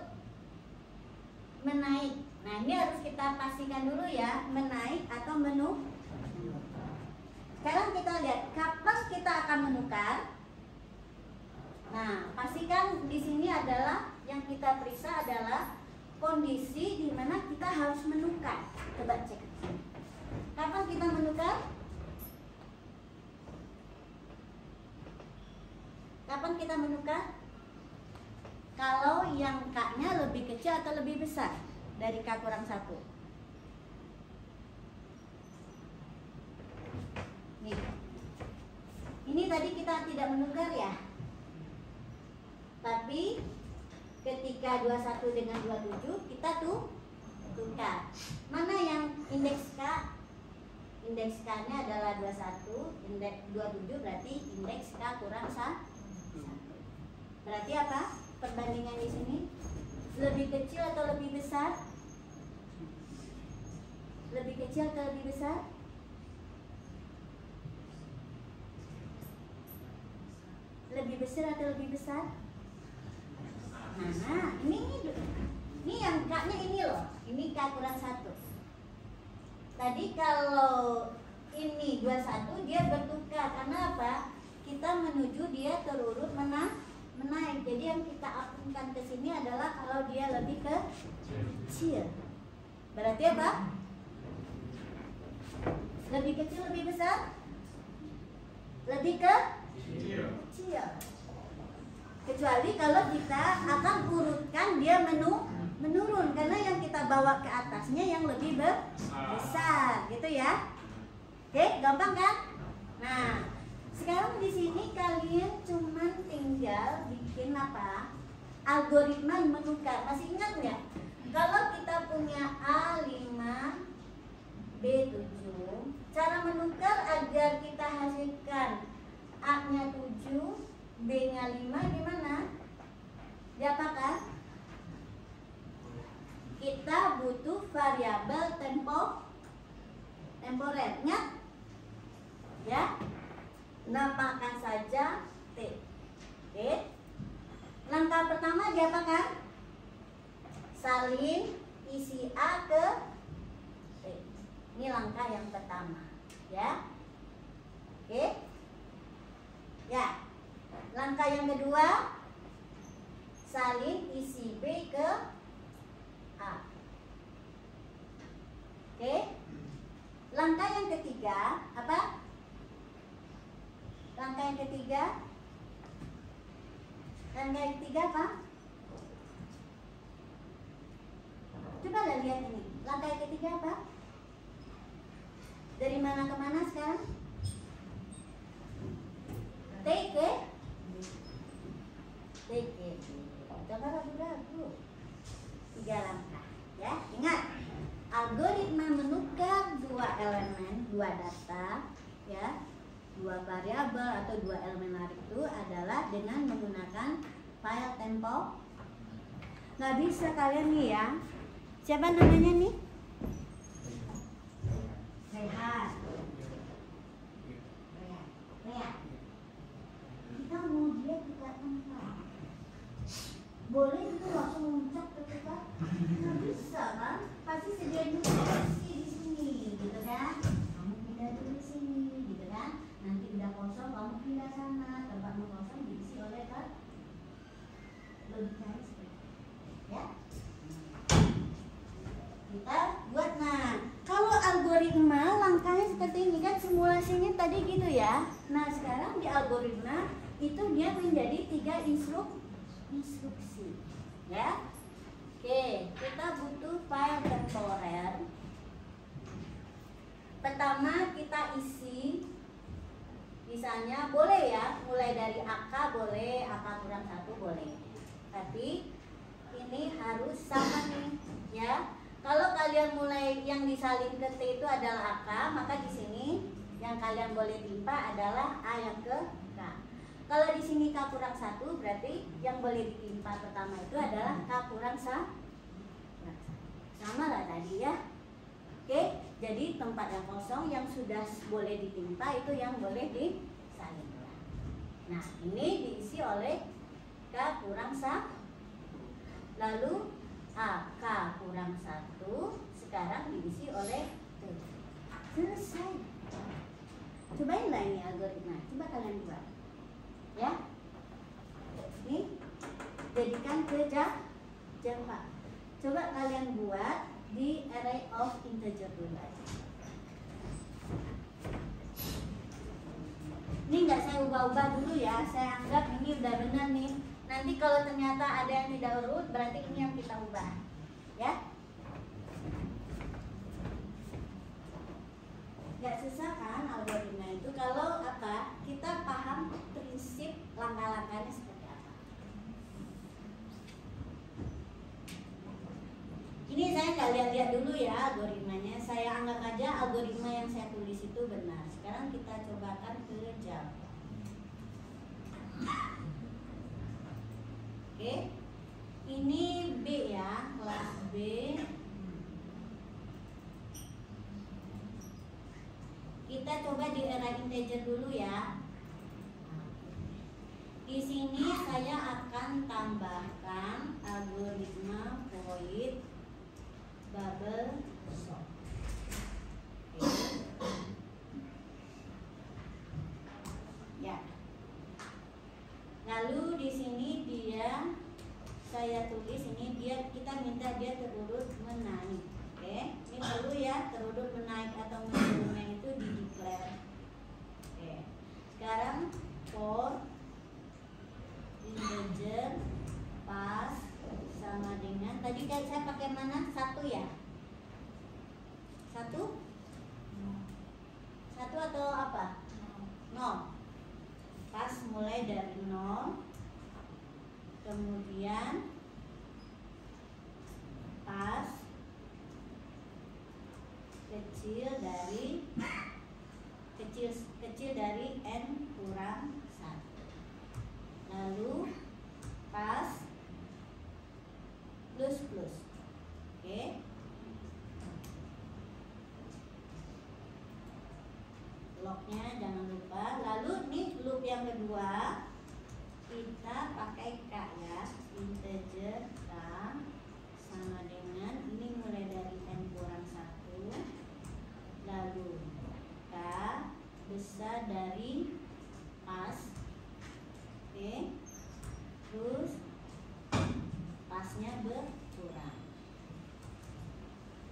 menaik. Nah, ini harus kita pastikan dulu ya, menaik atau menukar. Sekarang kita lihat kapan kita akan menukar. Nah, pastikan di sini adalah yang kita periksa adalah kondisi di mana kita harus menukar. Coba cek. Kapan kita menukar? Kapan kita menukar? Kalau yang K-nya lebih kecil atau lebih besar dari K kurang 1. Nih. Ini tadi kita tidak menukar ya. Tapi ketika 21 dengan 27 kita tukar. Mana yang indeks K? Indeks K-nya adalah 21, indeks 27 berarti indeks K kurang 1. Berarti apa? Perbandingan di sini lebih kecil atau lebih besar? Lebih kecil atau lebih besar? Lebih besar atau lebih besar? Nah, ini yang K-nya ini loh. Ini K kurang 1. Tadi kalau ini 21 dia bertukar. Karena apa? Kita menuju dia terurut menaik. Jadi yang kita apungkan ke sini adalah kalau dia lebih kecil. Berarti apa? Lebih kecil, lebih besar? Lebih kecil. Kecuali kalau kita akan urutkan dia menurun, karena yang kita bawa ke atasnya yang lebih besar, gitu ya. Oke, gampang kan? Nah, sekarang di sini kalian cuman tinggal bikin apa? Algoritma menukar. Masih ingat nggak? Kalau kita punya A5, B7, cara menukar agar kita hasilkan A-nya 7, B-nya 5 gimana? Diapakan? Kita butuh variabel temporernya, ya. Namakan saja T. Oke. Langkah pertama diapakan? Salin isi A ke T. Ini langkah yang pertama, ya. Oke. Ya. Langkah yang kedua, salin isi B ke A. Oke. Langkah yang ketiga apa? Langkah yang ketiga apa? Coba lihat ini. Langkah yang ketiga apa? Dari mana ke mana sekarang? T ke coba ragu-ragu. 3 langkah, ya. Ingat, algoritma menukar 2 elemen, 2 data, ya, 2 variabel atau 2 elemen narik itu adalah dengan menggunakan file tempo. Nggak bisa kalian nih ya. Siapa namanya nih? Rehan. Kita mau dia kita tempat. Boleh itu langsung muncak ke kita? Nggak bisa kan? Pasti sediain dulu di sini, gitu kan? Kamu pindah dulu sini, gitu kan? Nanti udah kosong, kamu pindah sana. Tempatmu kosong diisi oleh kan? Logikanya seperti itu, ya. Kita buat. Nah, kalau algoritma langkahnya seperti ini kan, simulasinya tadi gitu ya. Nah, sekarang di algoritma itu dia menjadi 3 instruksi, ya. Oke, kita butuh file temporer. Pertama kita isi, misalnya boleh ya, mulai dari AK boleh, AK kurang 1 boleh. Tapi ini harus sama nih, ya. Kalau kalian mulai yang disalin ke T itu adalah AK, maka di sini yang kalian boleh timpa adalah A yang ke K. Kalau di sini K kurang 1, berarti yang boleh ditimpa pertama itu adalah K kurang 1. Sama lah tadi ya. Oke, Jadi tempat yang kosong yang sudah boleh ditimpa itu yang boleh disalingkan. Nah, ini diisi oleh K kurang 1. Lalu AK kurang 1 sekarang diisi oleh T. Selesai. Cobainlah ini algoritma. Coba kalian buat. Ya. Ini jadikan ke Java. Coba kalian buat di array of integer dulu aja. Ini nggak saya ubah-ubah dulu ya. Saya anggap ini udah benar nih. Nanti kalau ternyata ada yang tidak urut, berarti ini yang kita ubah. Ya. Nggak susah kan algoritma itu kalau apa? Kita paham prinsip langkah-langkahnya seperti apa. Ini saya nggak lihat-lihat dulu ya algoritmanya. Saya anggap aja algoritma yang saya tulis itu benar. Sekarang kita cobakan ke Java. Oke. Ini B ya, kelas B. Kita coba di array integer dulu ya. Di sini saya akan tambahkan algoritma void bubble sort. Ya. Lalu di sini saya tulis ini kita minta dia terurut menaik. Oke, ini perlu ya terurut menaik atau menurunnya itu di declare. Oke. Sekarang for integer pas sama dengan tadi saya pakai mana? 1 ya? 1? 1 atau apa? 0. Pas mulai dari 0. Kemudian pas kecil dari n kurang 1. Lalu pas plus. Oke. Locknya jangan lupa. Lalu nih loop yang kedua kita pakai K ya, integer K sama dengan ini mulai dari n kurang 1. Lalu K besar dari pas. Oke. Terus pasnya berkurang.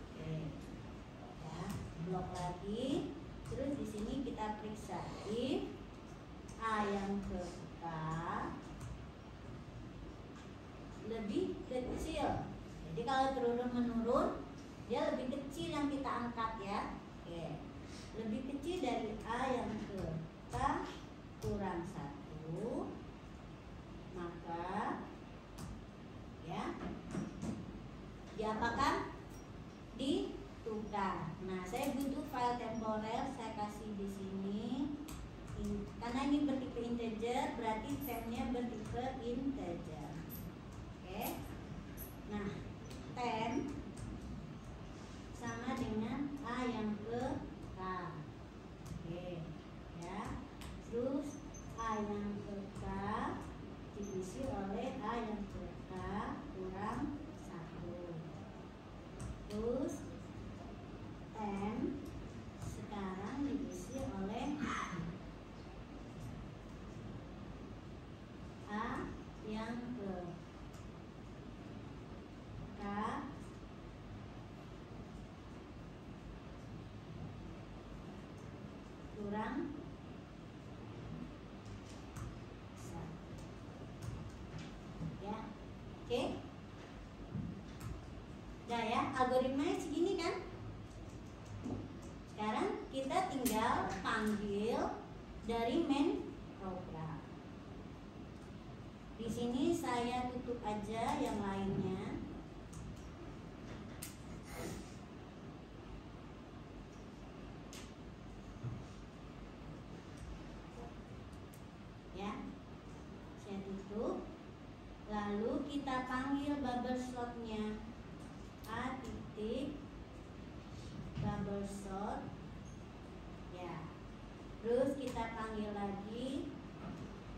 Oke. Ya, blok lagi. Terus di sini kita periksa if A yang ke K lebih kecil. Jadi kalau turun menurun, dia lebih kecil yang kita angkat ya. Oke. Lebih kecil dari A yang ke K kurang 1, maka ya diapakan? Ditukar. Nah, saya butuh file temporer, saya kasih di sini. Karena ini bertipe integer, berarti temnya bertipe integer. Oke. Nah, tem sama dengan A yang ke K. Oke, ya. Terus A yang ke K diisi oleh A yang ke K kurang 1. Terus tem sekarang diisi oleh A yang ke K kurang 1. Ya, oke. Nah ya, algoritmanya segini kan. Sekarang kita tinggal panggil dari main program. Di sini saya tutup aja yang lainnya. Ya, saya tutup. Lalu kita panggil bubble slotnya A titik bubble sort ya. Terus kita panggil lagi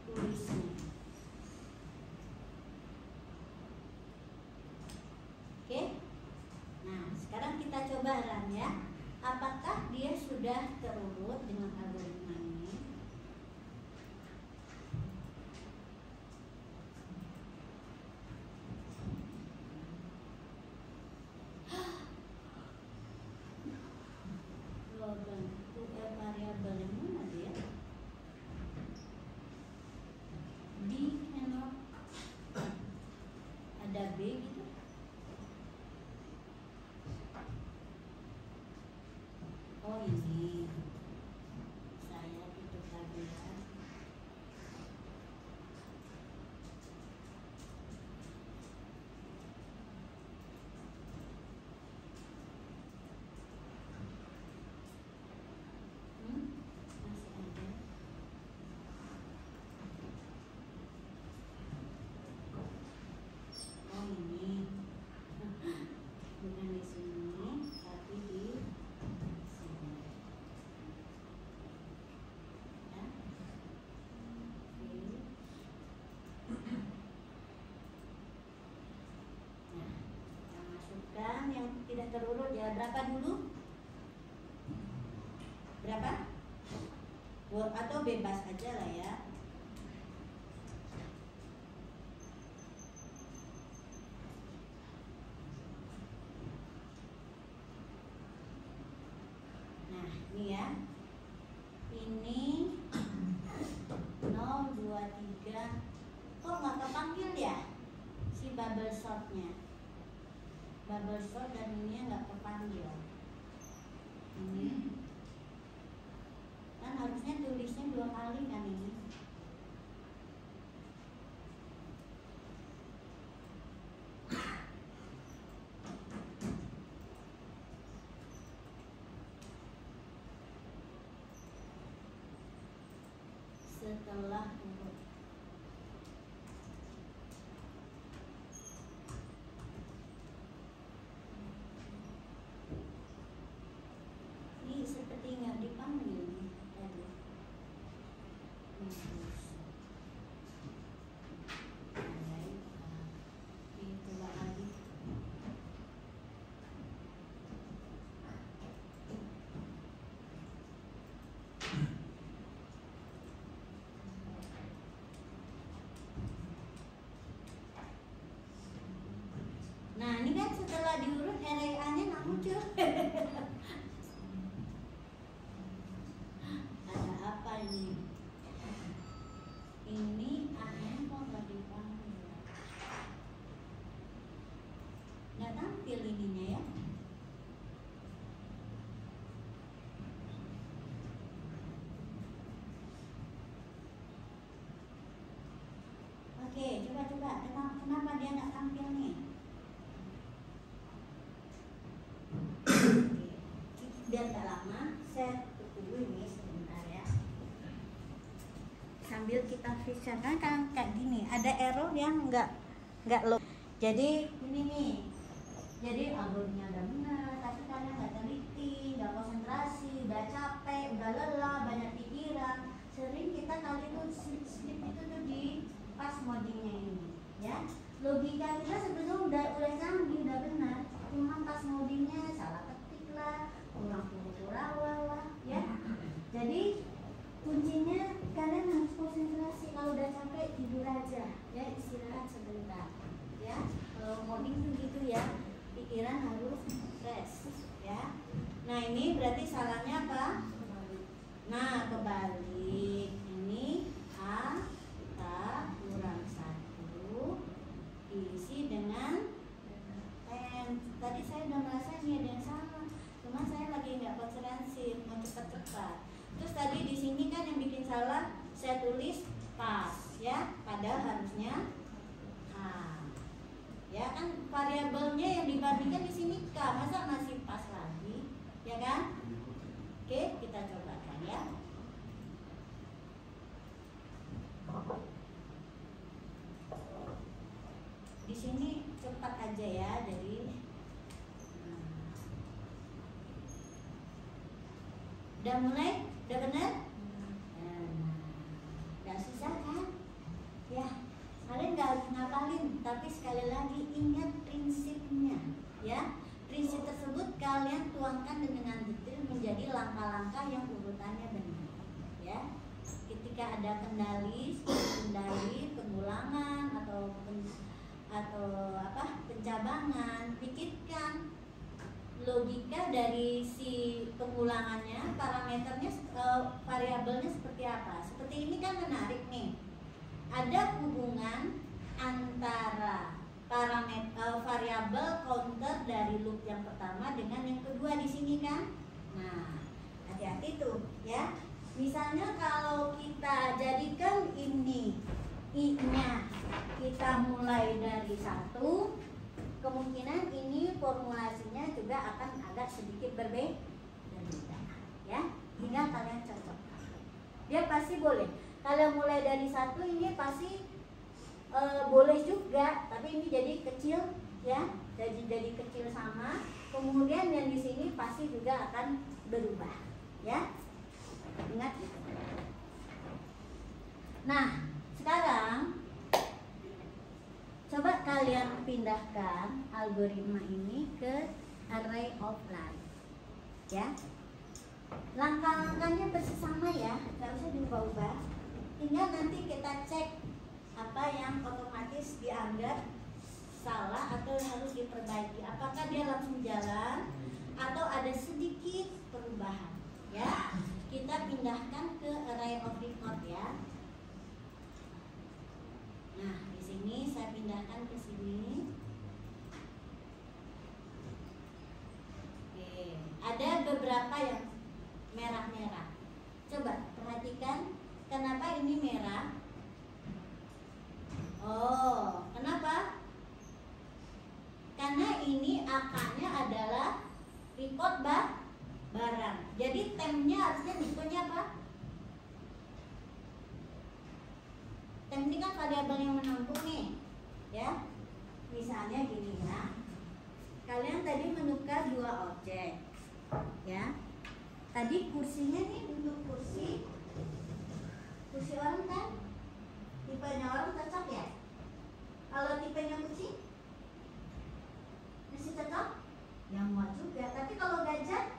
tulisnya. Oke. Nah, sekarang kita coba run ya. Apakah dia sudah terurut dengan algoritma ini? Variabel yang mana dia? B cannot ada B gitu. Oh ini saya tutup lagi ya. Masih ada. Oh ini bukan di sini tapi di sini ya. Oke. Nah, kita masukkan yang tidak terurut ya. Berapa dulu? Berapa? Atau bebas aja lah ya. Nah, ini ya. Ini 0, 2, 3. Kok nggak kepanggil ya si bubble sortnya? Bubble sort dan ini nggak kepanggil. Ini kan harusnya tulisnya 2 kali kan ini. Setelah urut. Ini seperti nggak dipanggil nih tadi. Coba lagi. Nah ini kan setelah diurut RA-nya nggak muncul. Ada apa ini? Ini aneh kok nggak dipanggil. Nggak tampil ininya ya. Oke, coba. Kenapa dia nggak tampil nih? Biar gak lama, saya tunggu ini sebentar ya. Sambil kita vision kan kayak gini, ada error yang nggak load. Jadi ini nih, jadi algoritmanya udah benar, tapi kalian nggak teliti, nggak konsentrasi, udah capek, udah lelah, banyak pikiran. Sering kita kali itu slip itu tuh di pas modingnya ini, ya. Logika kita sebetulnya udah canggih, udah benar, cuma pas modingnya salah ketik lah, kurang lah, ya. Jadi kuncinya kalian harus konsentrasi. Kalau udah capek tidur aja, ya, istirahat sebentar, ya. Kalau coding tuh gitu ya, pikiran harus fresh, ya. Nah ini berarti salahnya apa? Nah kebalik. Ini A kita kurang 1 diisi dengan N. Tadi saya udah merasa ini ada yang salah, cuma saya lagi nggak konsentrasi, mau cepat-cepat. Terus tadi di sini kan yang bikin salah, saya tulis pas, ya, padahal harusnya A. Ya kan variabelnya yang dibandingkan di sini K, masa masih pas lagi, ya kan? Oke, kita cobakan ya. Di sini cepat aja ya, jadi Udah mulai? Udah bener? Gak susah kan? Ya, kalian gak harus ngapalin, tapi sekali lagi ingat prinsipnya, ya. Prinsip tersebut kalian tuangkan dengan detail menjadi langkah-langkah yang urutannya benar, ya. Ketika ada kendali, pengulangan atau pencabangan, pikirkan logika dari si pengulangannya, parameternya, variabelnya seperti apa. Seperti ini kan menarik nih. Ada hubungan antara parameter variabel counter dari loop yang pertama dengan yang kedua di sini kan. Nah, hati-hati tuh ya. Misalnya kalau kita jadikan ini i-nya kita mulai dari 1, kemungkinan ini formulasinya juga akan agak sedikit berbeda, ya. Tinggal kalian cocok. Dia pasti boleh. Kalau mulai dari 1 ini pasti boleh juga, tapi ini jadi kecil, ya. Jadi kecil sama. Kemudian yang di sini pasti juga akan berubah, ya. Ingat gitu. Nah, sekarang coba kalian pindahkan algoritma ini ke array of life, ya. Langkah-langkahnya persis sama ya, nggak usah diubah-ubah. Tinggal nanti kita cek apa yang otomatis dianggap salah atau harus diperbaiki. Apakah dia langsung jalan atau ada sedikit perubahan, ya. Kita pindahkan ke array of record ya. Nah, di sini saya pindahkan ke sini. Oke, ada beberapa yang merah-merah. Coba perhatikan kenapa ini merah. Oh, kenapa? Karena ini AK-nya adalah record barang. Jadi temnya harusnya tipenya apa? Tem ini kan variabel yang menampung nih, ya. Misalnya gini ya. Kalian tadi menukar 2 objek, ya. Tadi kursinya nih untuk kursi orang kan, tipenya orang cocok ya. Kalau tipenya kucing masih cocok, yang muat juga. Tapi kalau gajah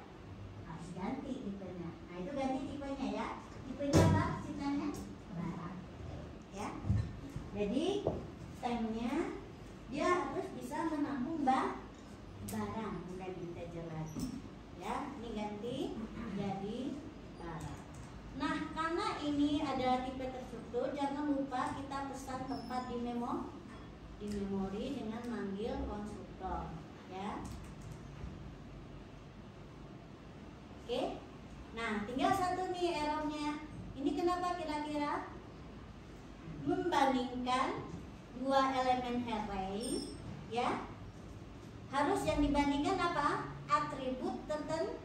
harus ganti tipenya. Nah itu ganti tipenya ya. Tipenya apa? Cintanya barang, ya. Jadi temnya dia harus bisa menampung barang. Mulai kita jelaskan, ya. Ini ganti jadi barang. Nah karena ini ada tipe terstruktur, jangan lupa kita pesan tempat di memori dengan manggil konstruktor, ya. Oke. Nah, tinggal satu nih errornya. Ini kenapa kira-kira? Membandingkan 2 elemen array, ya. Harus yang dibandingkan apa? Atribut tertentu.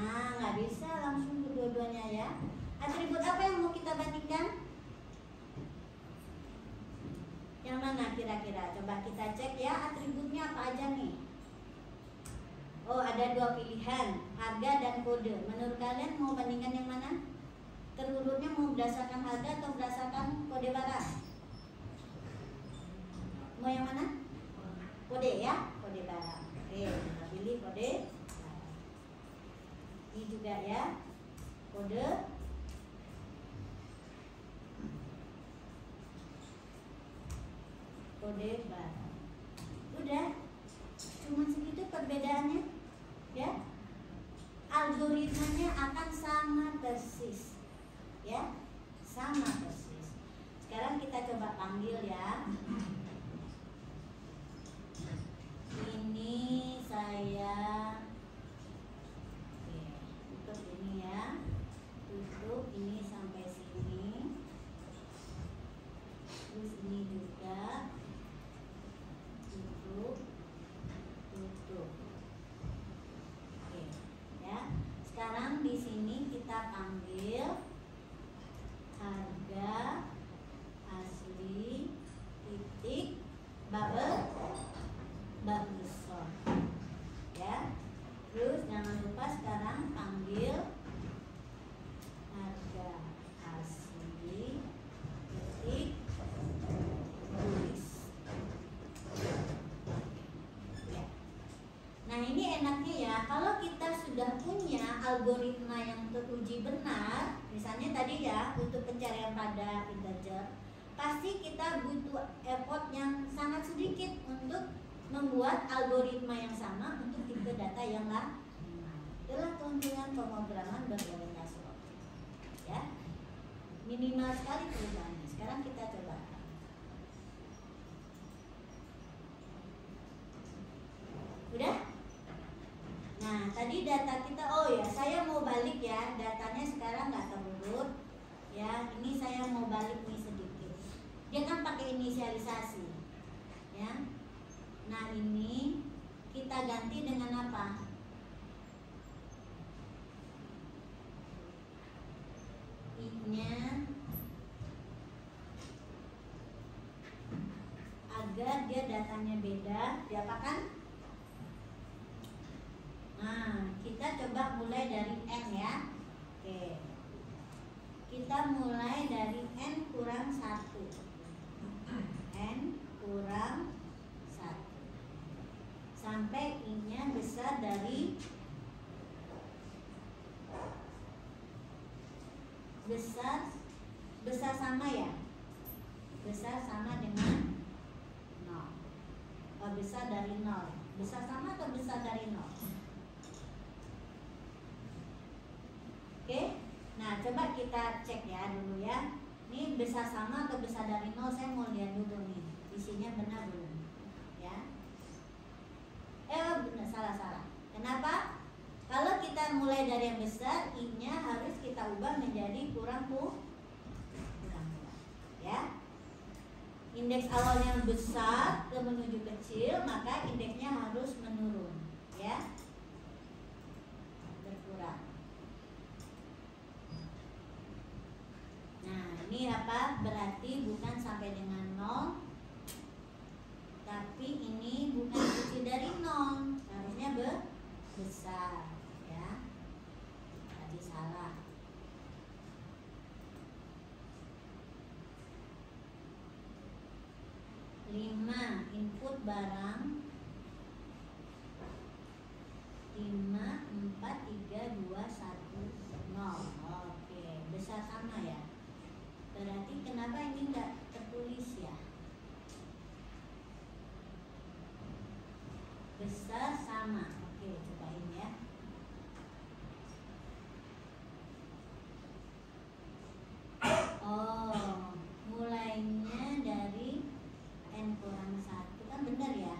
Nggak bisa langsung kedua-duanya ya. Atribut apa yang mau kita bandingkan? Yang mana kira-kira? Coba kita cek ya, atributnya apa aja nih. Oh, ada 2 pilihan, harga dan kode. Menurut kalian mau bandingkan yang mana? Terurutnya mau berdasarkan harga atau berdasarkan kode barang? Mau yang mana? Kode ya, kode barang. Oke, kita pilih kode barang. Ini juga ya, kode barang. Udah, cuma segitu perbedaannya, ya. Algoritmanya akan sama persis, ya, sama persis. Sekarang kita coba panggil ya. Ini saya tutup ini ya, tutup ini sampai sini, terus ini juga tutup. Oke, ya. Sekarang di sini kita panggil harga asli titik bubble sort, ya. Terus jangan lupa sekarang panggil harga asli titik tulis. Ya. Nah ini enaknya ya, kalau kita sudah punya algoritma yang teruji benar, misalnya tadi ya untuk pencarian pada integer, pasti kita butuh effort yang sangat sedikit untuk membuat algoritma yang sama untuk tipe data yang lain. Itulah keuntungan pemrograman berorientasi objek. Ya, minimal sekali perubahannya. Sekarang kita coba. Udah? Nah, tadi data kita, oh ya, saya mau balik ya, datanya sekarang nggak terurut. Ya, ini saya mau balik nih sedikit. Dia kan pakai inisialisasi, ya. Nah ini kita ganti dengan apa? I-nya agar dia datanya beda, diapakan? Nah kita coba mulai dari N ya. Oke, kita mulai dari N kurang 1. N kurang 1 sampai I-nya besar dari besar sama ya, besar sama dengan 0. Besar dari 0, besar sama atau besar dari 0? Oke, nah coba kita cek ya dulu ya, ini besar sama atau besar dari 0, saya mau lihat dulu nih isinya benar belum ya. Benar, salah. Kenapa? Kalau kita mulai dari yang besar, I-nya harus kita ubah menjadi kurang ya. Indeks awalnya besar ke menuju kecil, maka indeksnya harus menurun ya, berkurang. Nah ini apa? Berarti bukan sampai dengan 0, tapi ini bukan kecil dari 0, harusnya besar ya. Tadi salah. Lima input barang 5, 4, 3, 2, 1, 0. Oke, besar sama ya. Berarti kenapa ini enggak tertulis ya? Besar sama. Oke, cobain ya. Oh, mulainya dari N kurang 1 kan benar ya?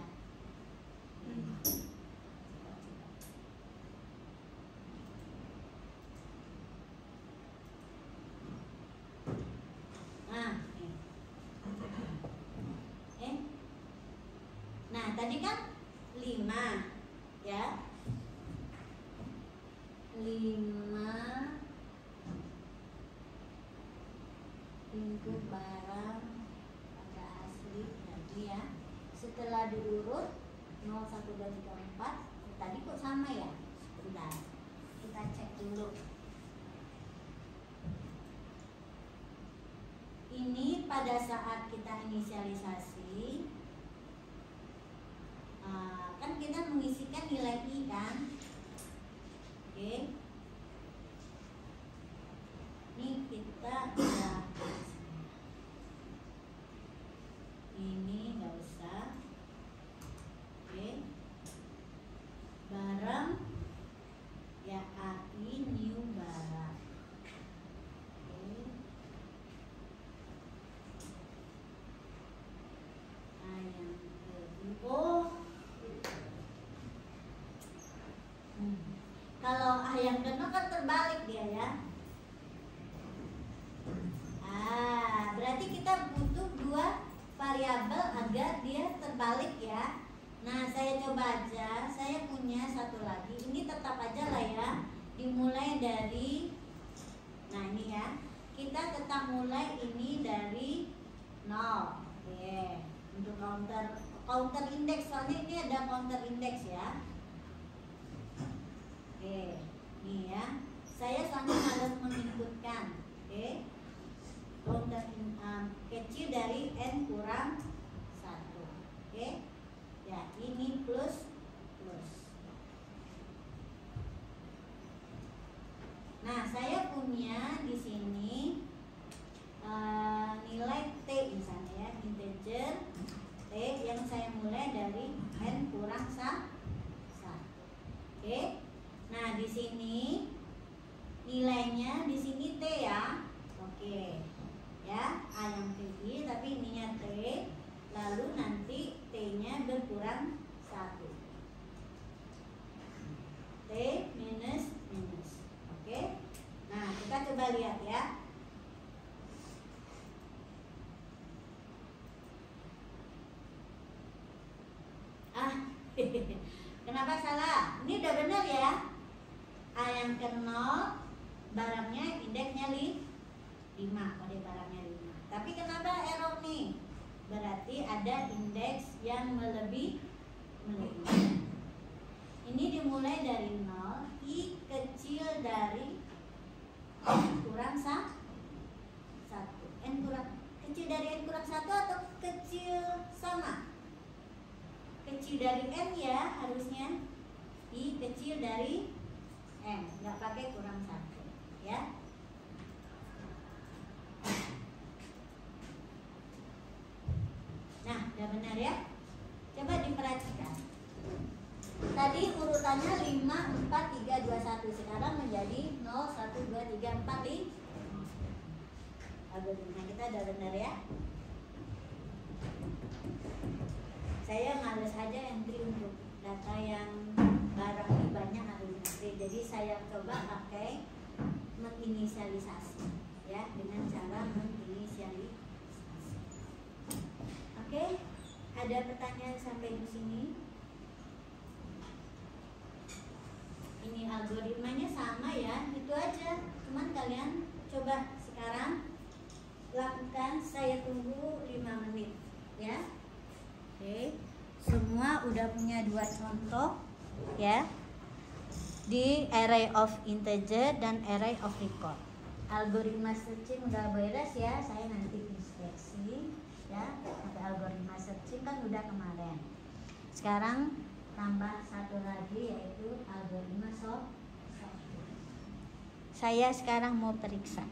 Nah, tadi kan 5 ya. 5 input barang pada asli tadi ya. Setelah diurut 0, 1, 2, 3, 4, tadi kok sama ya? Bentar, kita cek dulu. Ini pada saat kita inisialisasi, kan kita mengisikan nilai I kan. Oke, ini kita udah, ini nggak usah. Oke, barang ya, AI new barang. Oke. Nah yang kedua, kalau yang kedua kan terbalik dia ya. Berarti kita butuh 2 variabel agar dia terbalik ya. Nah saya coba aja, saya punya satu lagi. Ini tetap aja lah ya, dimulai dari, nah ini ya, kita tetap mulai ini dari 0. Oke, untuk counter indeks, soalnya ini ada counter indeks ya. Oke, nih ya. Saya soalnya harus menginputkan. Oke. Ruang kecil dari n kurang 1. Oke. Ya, ini plus. Nah, saya punya di sini nilai t misalnya ya, integer t yang saya mulai dari n kurang 1. Oke. Nah, di sini nilainya di sini t ya. Oke. Ya, a yang tinggi tapi ininya t. Lalu nanti t-nya berkurang 1. T minus. Oke. Nah, kita coba lihat ya. Kenapa salah? Ini udah benar ya. A yang ke 0 barangnya indeksnya 5, kode barangnya 5. Tapi kenapa error nih? Berarti ada indeks yang melebihi. Ini dimulai dari 0, i kecil dari n kurang 1. Kecil dari n kurang 1 atau kecil sama? Kecil dari n ya harusnya. I kecil dari n, nggak pakai kurang 1 ya. Nah, udah benar ya. Coba diperhatikan. Tadi urutannya 5, 4, 3, 2, 1. Sekarang menjadi 0, 1, 2, 3, 4, 5. Algoritma kita udah benar ya. Saya males aja entry untuk data yang barang ini banyak harus entry. Jadi saya coba pakai menginisialisasi ya, dengan cara menginisialisasi. Oke, ada pertanyaan sampai di sini? Ini algoritmanya sama ya, itu aja. Cuman kalian coba sekarang lakukan, saya tunggu 5 menit ya. Oke, semua udah punya 2 contoh ya, di array of integer dan array of record. Algoritma searching udah beres ya, saya nanti inspeksi ya. Ada algoritma searching kan udah kemarin. Sekarang tambah satu lagi yaitu algoritma sorting. Saya sekarang mau periksa.